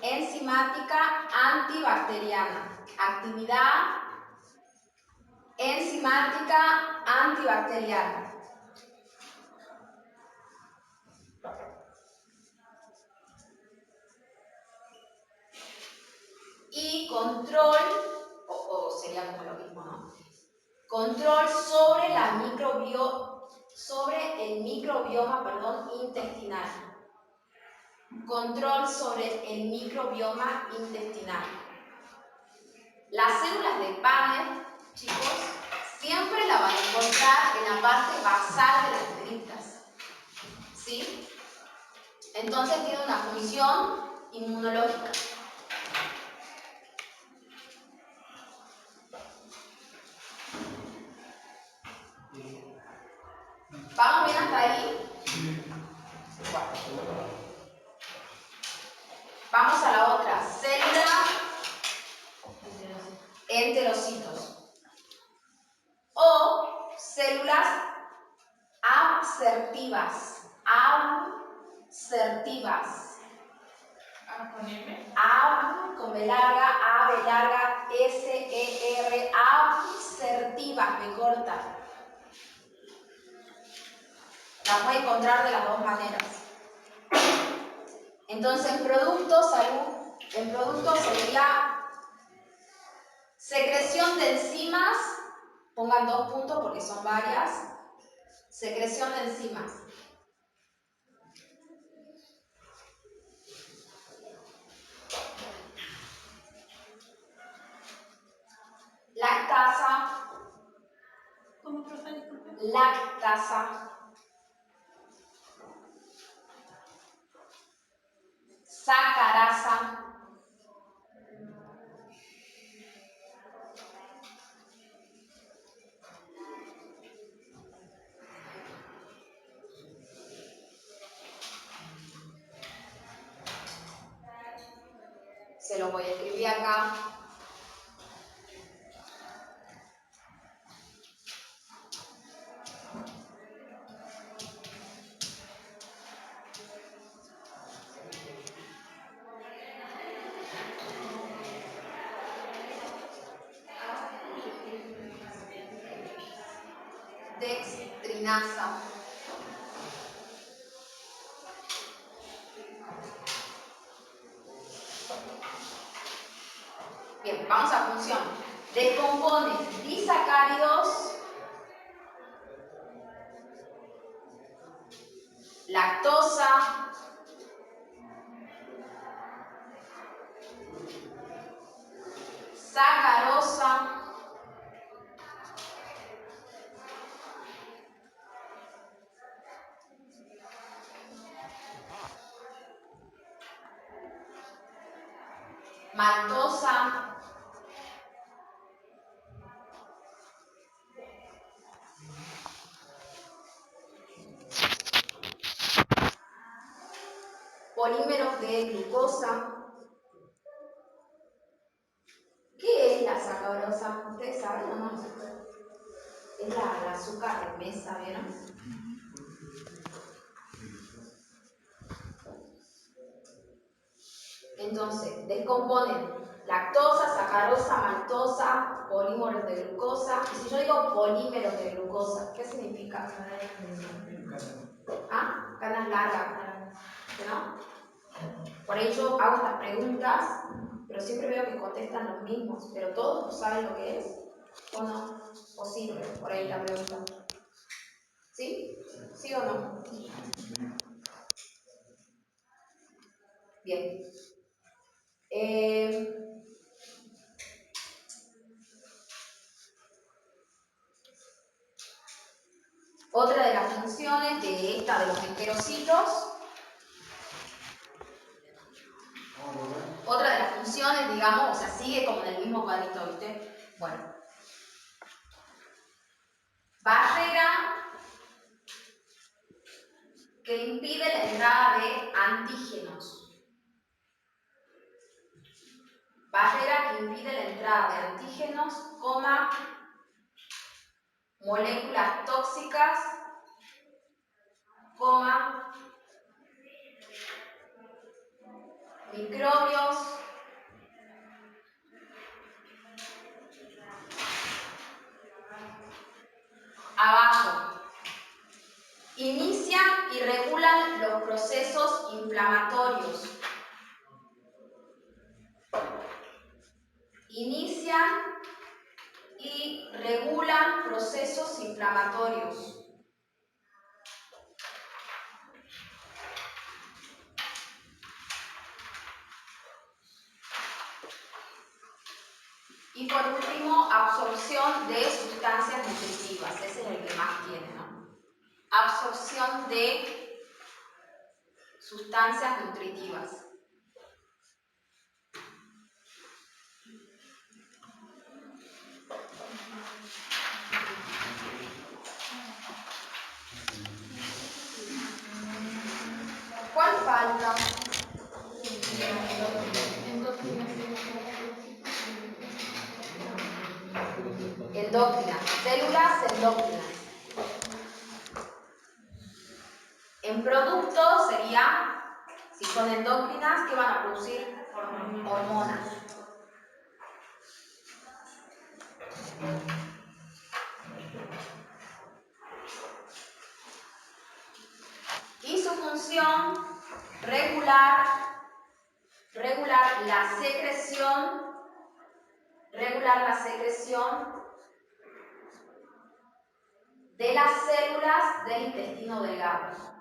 enzimática antibacteriana. Actividad enzimática antibacteriana. Y control, o sería como lo mismo, ¿no? Control sobre el microbioma intestinal. Control sobre el microbioma intestinal. Las células de Paneth, chicos, siempre la van a encontrar en la parte basal de las dendritas. ¿Sí? Entonces tiene una función inmunológica. ¿Vamos bien hasta ahí? Bueno. Vamos a la otra. Célula enterocitos. O células absortivas. Absortivas. Ab con B larga, A, B larga, S, E, R, absortivas, me corta. La puede encontrar de las dos maneras. Entonces, en producto sería secreción de enzimas, pongan 2 puntos porque son varias, secreción de enzimas. Lactasa. ¿Cómo, profe? Disculpe. Lactasa. Sacarasa. Se lo voy a escribir acá. Dextrinasa. Bien, vamos a función. Descompone disacáridos, lactosa, sacarosa, maltosa, polímeros de glucosa. ¿Qué es la sacarosa? ¿Ustedes saben o no? Es el azúcar de mesa, ¿vieron? Entonces, descomponen lactosa, sacarosa, maltosa, polímeros de glucosa. Y si yo digo polímeros de glucosa, ¿qué significa? ¿Ah? Cadenas largas, ¿no? Por ello hago estas preguntas, pero siempre veo que contestan los mismos, pero todos saben lo que es, ¿o no? ¿O sirve? Por ahí la pregunta. ¿Sí? ¿Sí o no? Bien. Otra de las funciones de esta de los enterocitos, otra de las funciones, digamos, o sea, sigue como en el mismo cuadrito, ¿viste? Bueno. Barrera que impide la entrada de antígenos. barrera que impide la entrada de antígenos, moléculas tóxicas, microbios, abajo. Inician y regulan los procesos inflamatorios. Inician y regulan procesos inflamatorios. Y por último, absorción de sustancias nutritivas. Ese es el que más tiene, ¿no? Absorción de sustancias nutritivas. ¿Cuál falta? Endócrinas, células endócrinas. En producto sería, si son endócrinas, ¿qué van a producir? Hormonas. Y su función, regular la secreción de las células del intestino delgado.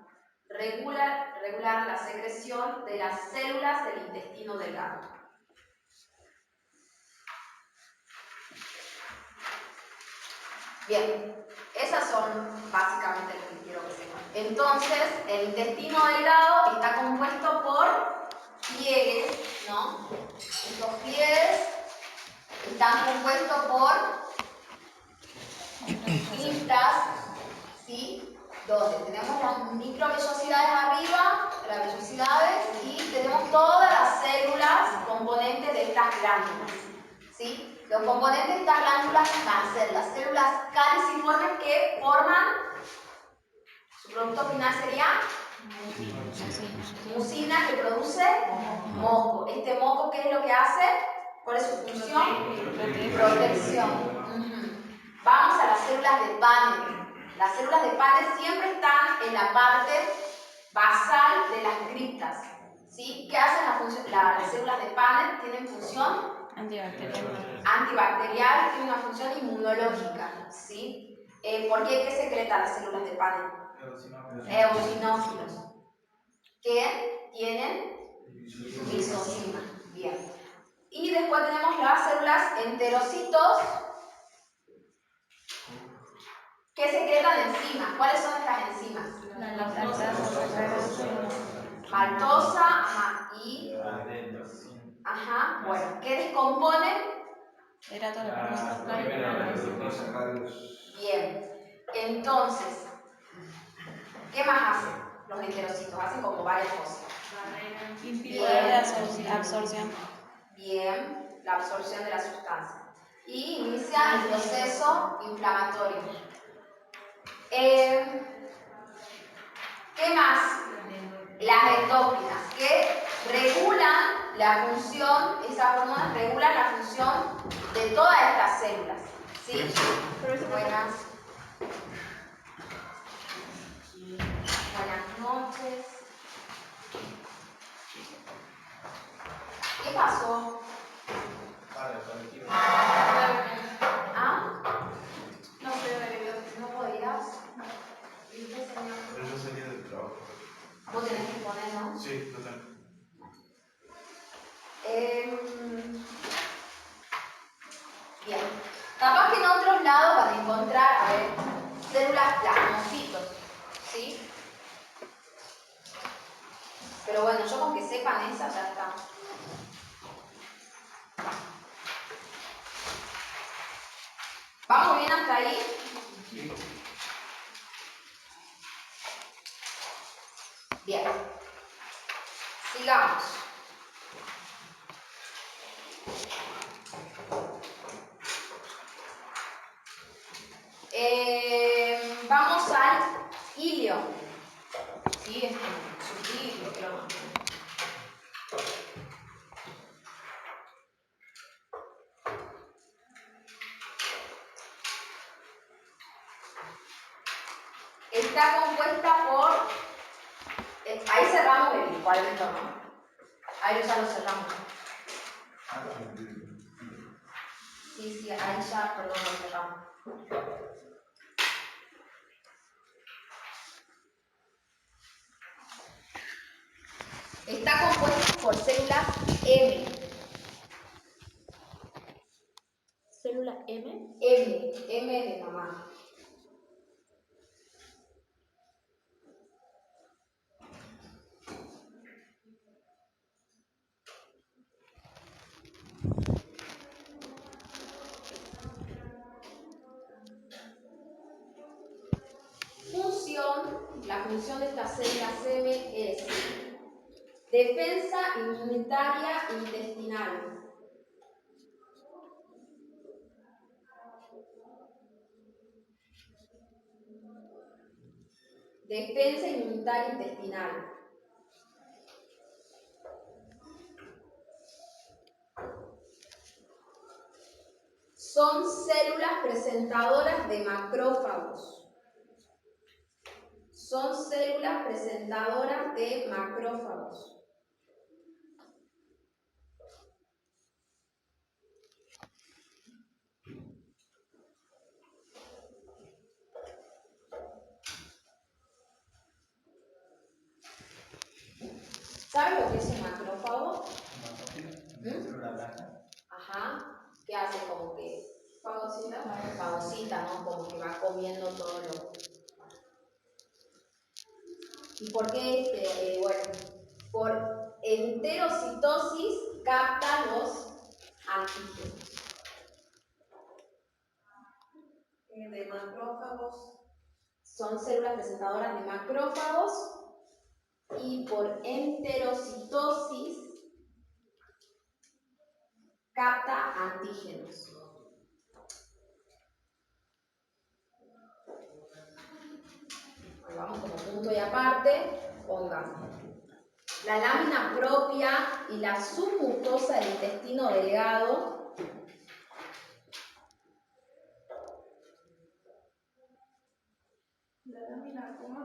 Regular la secreción de las células del intestino delgado. Bien, esas son básicamente lo que quiero que sepan. Entonces, el intestino delgado está compuesto por pliegues, ¿no? Estos pliegues están compuestos por criptas, ¿sí? Donde tenemos las microvellosidades arriba, las vellosidades, y tenemos todas las células componentes de estas glándulas, ¿sí? Los componentes de estas glándulas van a ser las células caliciformes que forman, su producto final sería mucina, que produce moco. Este moco, ¿qué es lo que hace? ¿Cuál es su función? Protección. Vamos a las células de Paneth. Las células de Paneth siempre están en la parte basal de las criptas, ¿sí? ¿Qué hacen las células de Paneth? Tienen función antibacterial, tienen una función inmunológica, ¿sí? ¿Por qué? ¿Qué secretan las células de Paneth? Eosinófilos, que tienen lisozima. Bien. Y después tenemos las células enterocitos, que secretan enzimas. ¿Cuáles son estas enzimas? Maltosa, y bueno, ¿qué descomponen? Bien, entonces, ¿qué más hacen los enterocitos? Hacen como varias cosas. Bien, la absorción de la sustancia. Y inicia el proceso inflamatorio. ¿Qué más? Las endócrinas, que regulan la función, esas hormonas regulan la función de todas estas células, ¿sí? Buenas noches. ¿Qué pasó? ¿No podías? Pero yo salí del trabajo. Vos tenés que poner, ¿no? Sí, lo tengo. Bien. Capaz que en otros lados van a encontrar, a ver, células plasmocitos, ¿sí? Pero bueno, yo con que sepan esa ya está. ¿Vamos bien hasta ahí? Sí. Bien. Sigamos. Vamos al hilio. Sí, es sutil, pero está compuesta por... ahí cerramos el cuadrito, ¿no? Ahí ya lo cerramos. Sí, ahí ya, perdón, lo cerramos. Está compuesto por células M. ¿Célula M? M de mamá. La función de estas células M es defensa inmunitaria intestinal. Defensa inmunitaria intestinal. Son células presentadoras de macrófagos. Son células presentadoras de macrófagos. ¿Sabe lo que es un macrófago? Ajá. ¿Qué hace? Como que fagocita, ¿no? Como que va comiendo todo lo... ¿Y por qué? Bueno, por enterocitosis capta los antígenos. De macrófagos. Son células presentadoras de macrófagos y por enterocitosis capta antígenos. Vamos como punto y aparte, pongamos la lámina propia y la submucosa del intestino delgado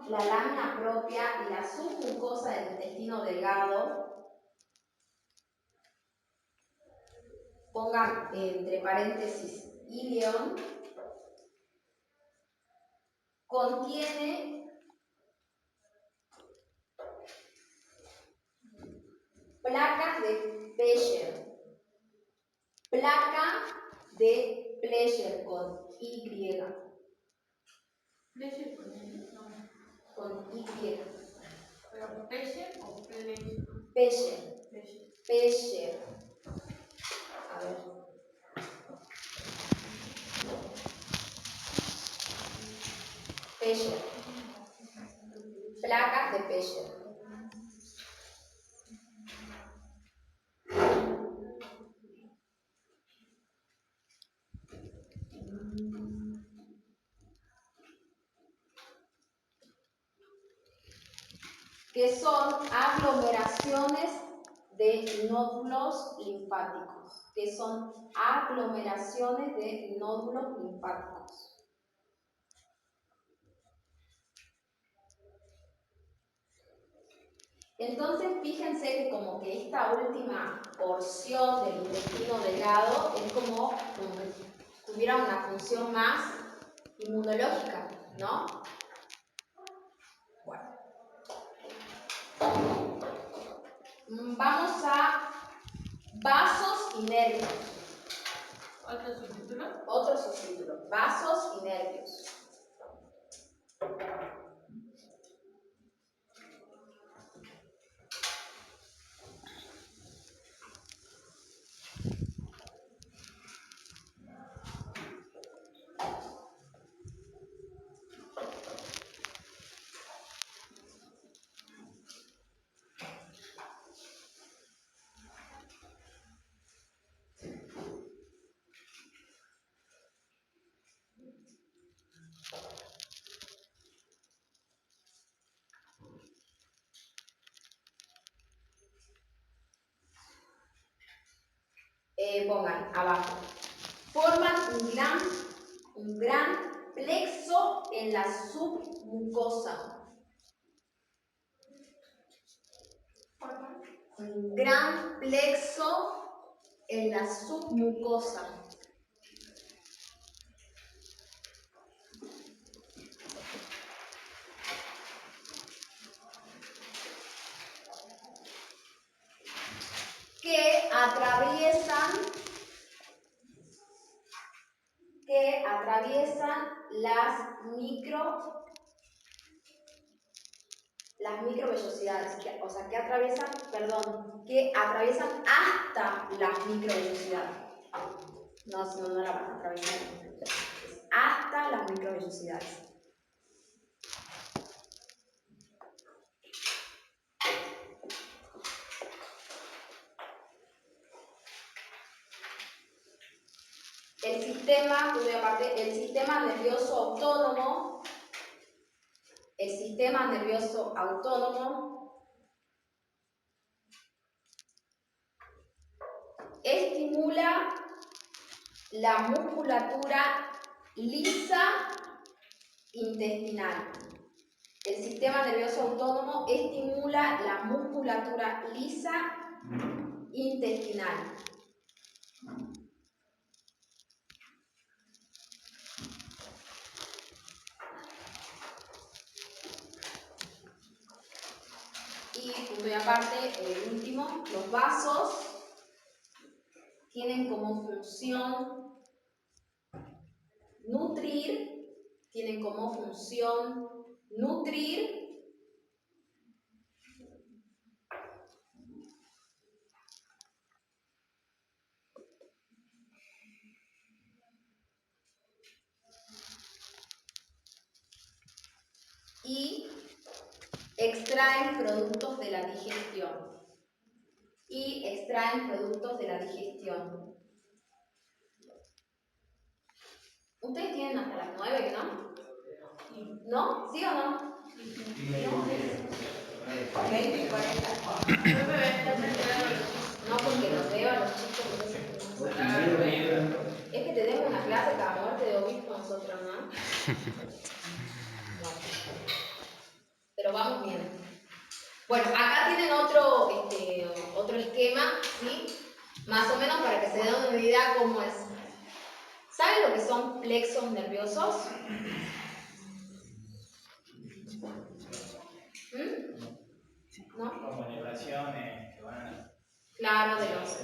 la lámina propia y la submucosa del intestino delgado, pongan entre paréntesis ilion, contiene placas de Pecher. Placa de Pecher con Y. Con Y. ¿Pero Pecher o Pecher? Pecher. Pecher. A ver. Pecher. Placas de Pecher. Que son aglomeraciones de nódulos linfáticos. Que son aglomeraciones de nódulos linfáticos. Entonces, fíjense que como que esta última porción del intestino delgado es como si tuviera una función más inmunológica, ¿no? Bueno. Vamos a vasos y nervios. ¿Otro subtítulo? Otro subtítulo. Vasos y nervios. pongan abajo. Forman un gran plexo en la submucosa. Un gran plexo en la submucosa. Que atraviesan las microvellosidades, o sea, que atraviesan hasta las microvellosidades. No la van a atravesar, hasta las microvellosidades. El sistema nervioso autónomo estimula la musculatura lisa intestinal. El sistema nervioso autónomo estimula la musculatura lisa intestinal. Y punto y aparte, el último, los vasos tienen como función nutrir y extraen productos de la digestión. Ustedes tienen hasta las 9, ¿no? ¿No? ¿Sí o no? 20 y 40. No, porque los veo a los chicos. Es que tenemos una clase cada muerte de obispo nosotros, ¿no? Bueno. Pero vamos bien. Bueno, acá tienen otro esquema, ¿sí? Más o menos para que se den una idea cómo es. ¿Saben lo que son plexos nerviosos? ¿No? Como vibraciones que van a... Claro,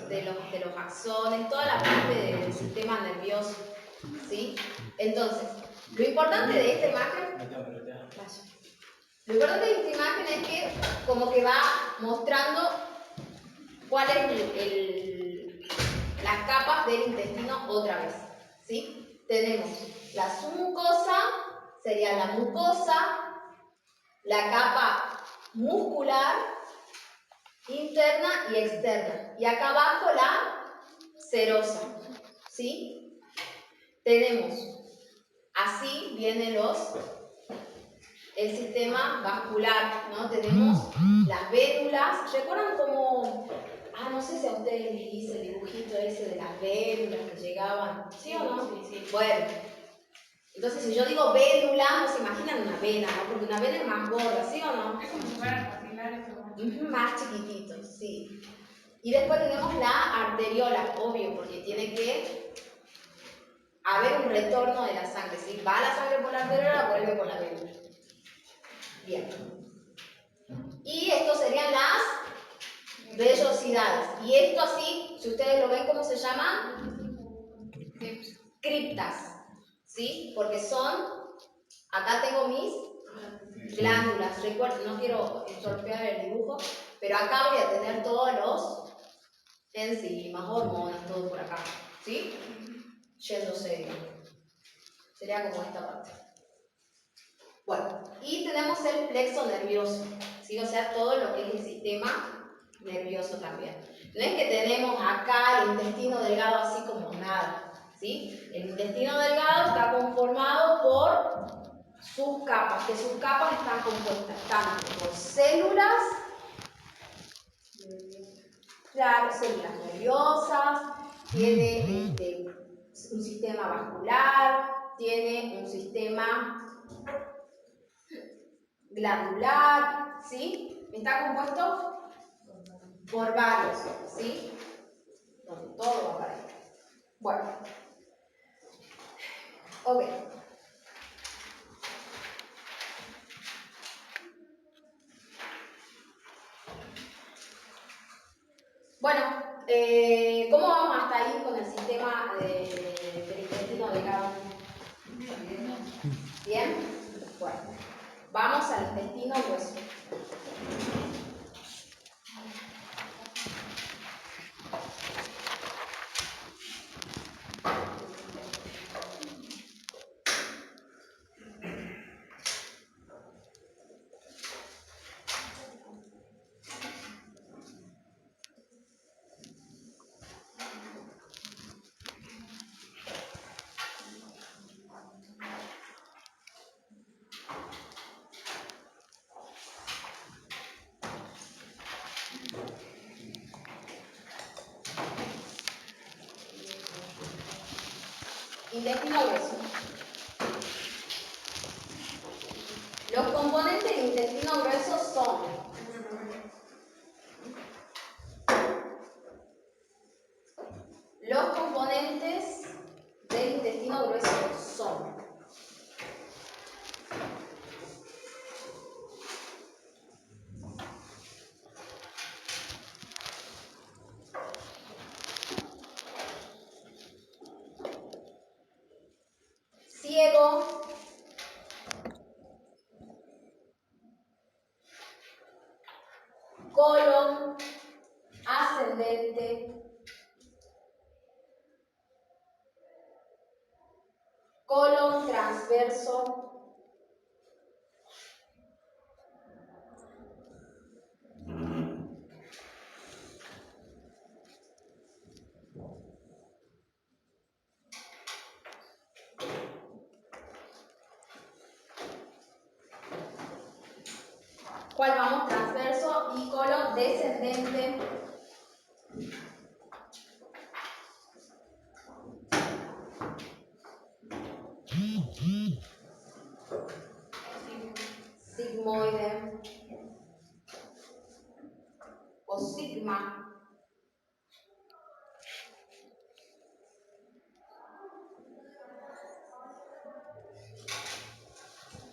de los axones, toda la parte del sistema nervioso, ¿sí? Entonces, lo importante de esta imagen, es que como que va mostrando cuáles las capas del intestino otra vez, ¿sí? Tenemos la submucosa, sería la mucosa, la capa muscular, interna y externa. Y acá abajo la serosa, ¿sí? Tenemos, así viene el sistema vascular, ¿no? Tenemos las vénulas. ¿Recuerdan cómo? No sé si a ustedes les hice el dibujito ese de las vénulas que llegaban, ¿sí o no? Sí. Bueno, entonces si yo digo vénula, no se imaginan una vena, ¿no? Porque una vena es más gorda, ¿sí o no? Es como si fueran capilares o más chiquititos, sí. Y después tenemos la arteriola, obvio, porque tiene que haber un retorno de la sangre, ¿sí? Va la sangre por la arteriola, vuelve por la vénula. Bien. Y estos serían las vellosidades. Y esto así, si ustedes lo ven, ¿cómo se llama? Criptas, ¿sí? Porque acá tengo mis glándulas. Recuerden, no quiero estropear el dibujo, pero acá voy a tener todos los enzimas, hormonas, todo por acá, ¿sí? Yéndose, digamos. Sería como esta parte. Bueno, y tenemos el plexo nervioso, ¿sí? O sea, todo lo que es el sistema nervioso también. No es que tenemos acá el intestino delgado así como nada, ¿sí? El intestino delgado está conformado por sus capas, que sus capas están compuestas tanto por células nerviosas, tiene un sistema vascular, tiene un sistema glandular, ¿sí? Está compuesto por varios, ¿sí? Donde todo va para ahí. Bueno. Ok. Bueno, ¿cómo vamos hasta ahí con el sistema del intestino delgado? ¿Bien? Bueno, vamos al intestino grueso. Intestino grueso. Los componentes del intestino grueso son ciego, colon ascendente, colon transverso, ¿cuál vamos? Transverso y colon descendente. Sigmoide o sigma.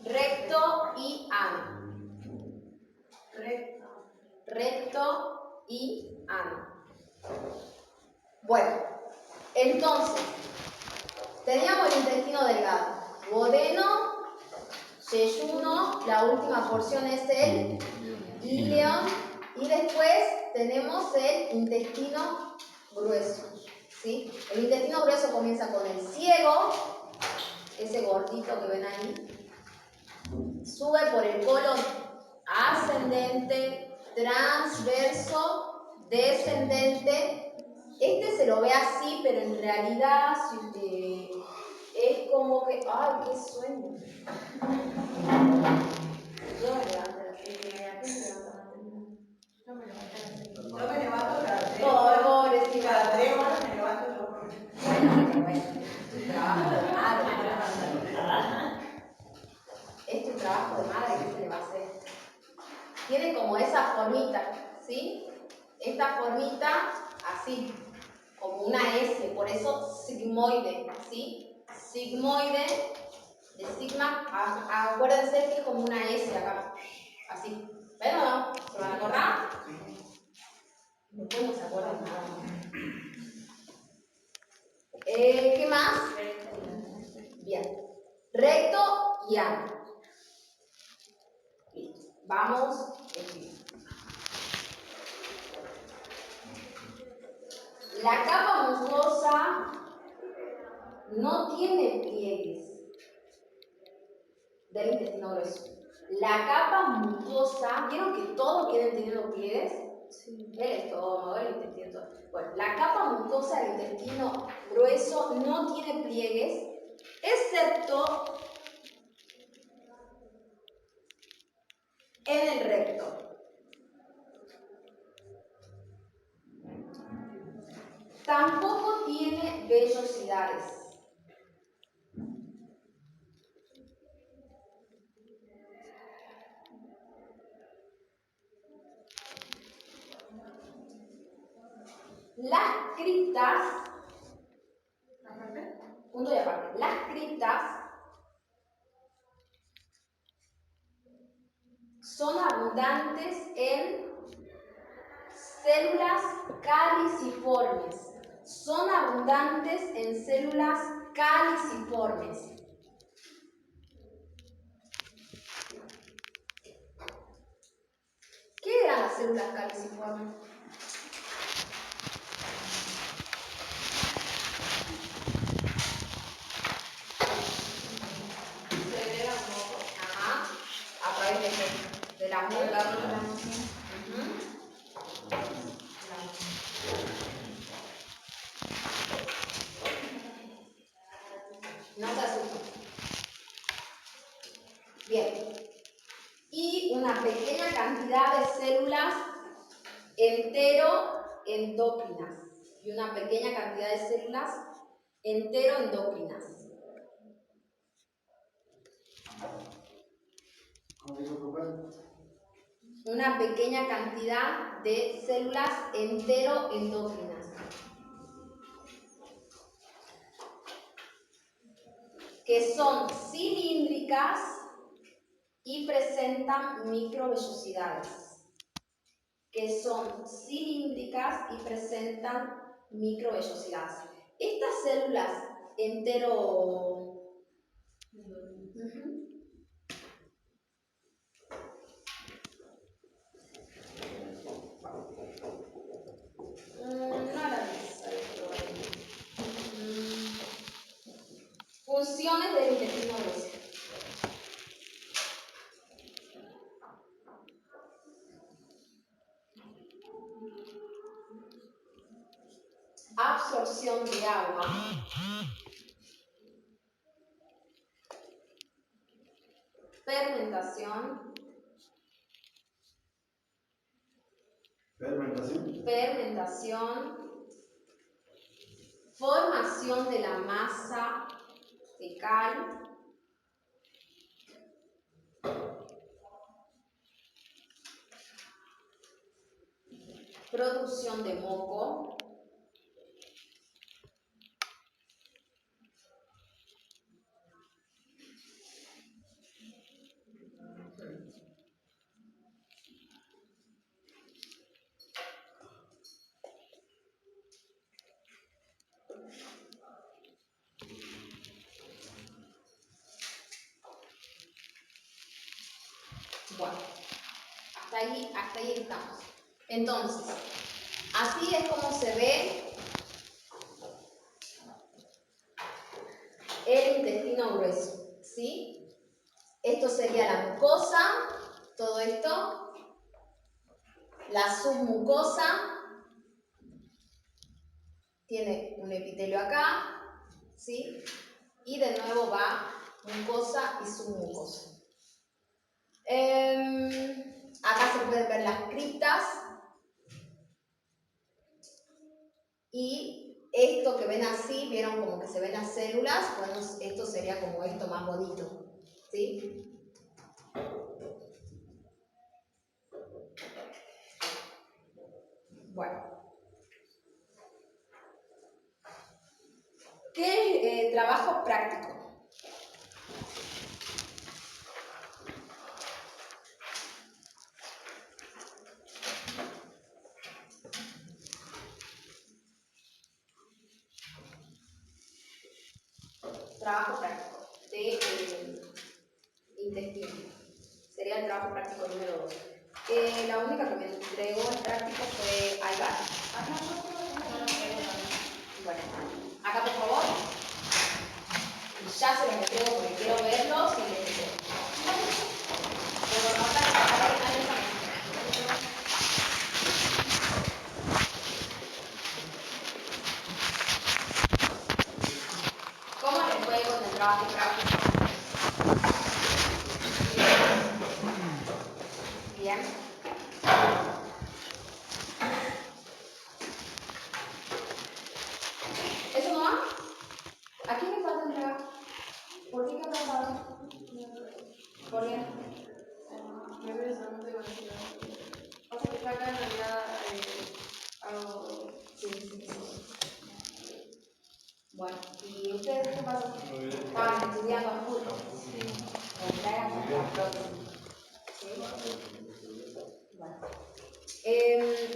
Recto y ano. Recto y ano. Bueno, entonces, teníamos el intestino delgado, duodeno, yeyuno, la última porción es el ileón, y después tenemos el intestino grueso, ¿sí? El intestino grueso comienza con el ciego, ese gordito que ven ahí, sube por el colon ascendente, transverso, descendente. Este se lo ve así, pero en realidad es como que... ¡Ay, qué sueño! Yo me levanto a las 6:30. ¿Quién se levanta a las 6:30? Yo me levanto a las 3. Pobrecita. Cada 3 horas me levanto yo. Bueno, trabajo de madre. Este trabajo de madre, ¿qué se le va a hacer? Tiene como esa formita, ¿sí? Esta formita así, como una S, por eso sigmoide, ¿sí? Sigmoide de sigma, acuérdense que es como una S acá, así. ¿Ven o no? ¿Se van a acordar? Después no se acuerdan nada. ¿Qué más? Bien. Recto y ano. Listo. Vamos. La capa musgosa no tiene pliegues del intestino grueso. La capa musgosa, ¿vieron que todos quieren teniendo pliegues? Sí. El estómago, el intestino, todo. Bueno, la capa musgosa del intestino grueso no tiene pliegues, excepto en el recto. Tampoco no tiene vellosidades. Las criptas, punto y aparte, las criptas son abundantes en células caliciformes. Son abundantes en células caliciformes. ¿Qué eran las células caliciformes? A través de la muela. No se asusten. Bien. Y una pequeña cantidad de células enteroendocrinas. Y una pequeña cantidad de células enteroendocrinas. Una pequeña cantidad de células enteroendocrinas. Que son cilíndricas y presentan microvellosidades. Que son cilíndricas y presentan microvellosidades. Estas células funciones del intestino grueso. Absorción de agua. Fermentación. Formación de la masa fecal. Producción de moco. Bueno, hasta ahí estamos. Entonces, así es como se ve el intestino grueso, ¿sí? Esto sería la mucosa, todo esto, la submucosa, tiene un epitelio acá, ¿sí? Y de nuevo va mucosa y submucosa. Acá se pueden ver las criptas y esto que ven así, vieron como que se ven las células, bueno, esto sería como esto más bonito, ¿sí? Bueno, ¿qué trabajo práctico? Trabajo práctico de intestino. Sería el trabajo práctico número 2. La única que me entregó el práctico fue Aybar. Bueno, acá por favor. Y ya se los entrego porque quiero verlos y les digo. Pero no tan ¿cómo les fue con el trabajo práctico? Bien.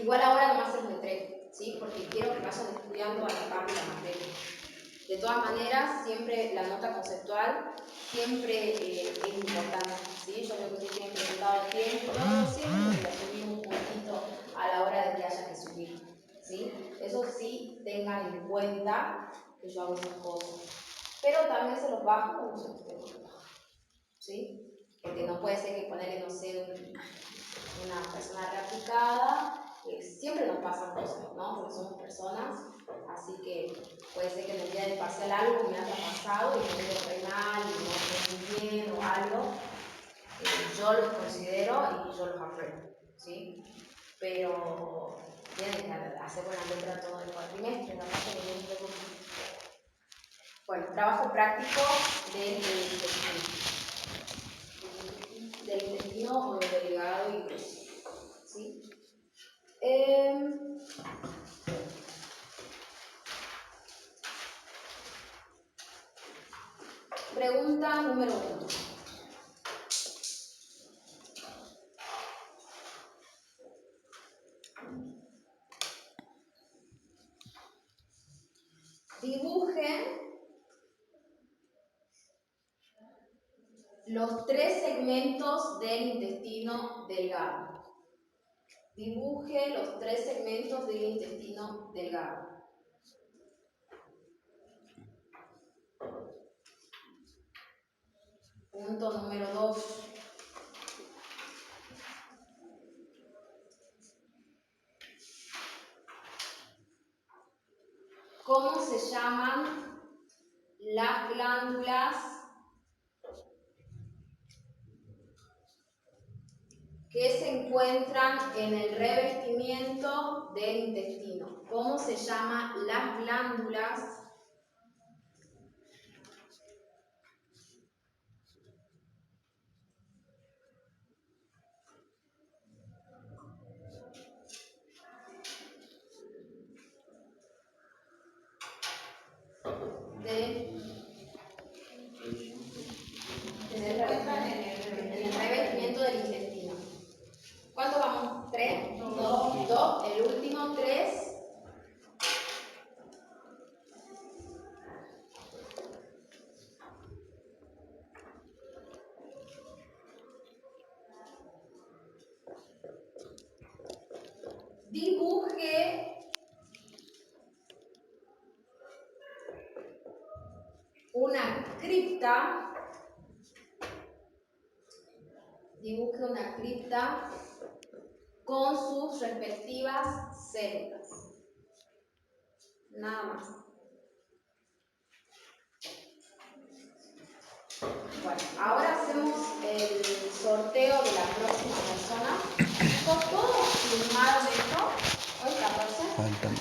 Igual ahora nomás hacemos de 3, ¿sí? Porque quiero que vayan estudiando a la par de la materia. De todas maneras, siempre la nota conceptual siempre es importante, ¿sí? Yo veo que ustedes tienen presentado el tiempo, todo siempre les subir un puntito a la hora de que haya que subir, ¿sí? Eso sí, tengan en cuenta que yo hago esas cosas. Pero también se los bajo como se los tengo que bajar, ¿sí? Porque no puede ser que ponerle, no sé, una persona reaplicada, siempre nos pasan cosas, ¿no? Porque somos personas, así que puede ser que en el día del parcial algo me haya pasado y me quede re mal y no estoy muy bien o algo. Yo los considero y yo los apruebo, ¿sí? Pero tienen que hacer buena letra todo el cuatrimestre, no pasa que viene un poquito. Bueno, trabajo práctico del intestino o del delgado y grueso, ¿sí? Pregunta número 1. Dibujen los 3 segmentos del intestino delgado. Dibuje los 3 segmentos del intestino delgado. Punto número 2. ¿Cómo se llaman las glándulas que se encuentran en el revestimiento del intestino? ¿Cómo se llaman las glándulas en el revestimiento del intestino? ¿Cuánto vamos? 3, 2, el último 3. Dibuje una cripta. Dibuje una cripta con sus respectivas células. Nada más. Bueno, ahora hacemos el sorteo de la próxima persona. Chicos, ¿todos firmaron esto? Hoy 14. Faltan.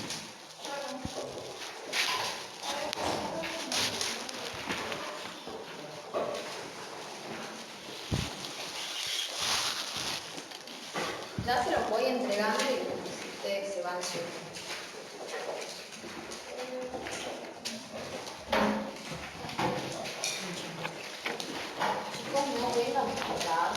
Ya se los voy entregando y ustedes se van yendo. Chicos, no vengan a hablar.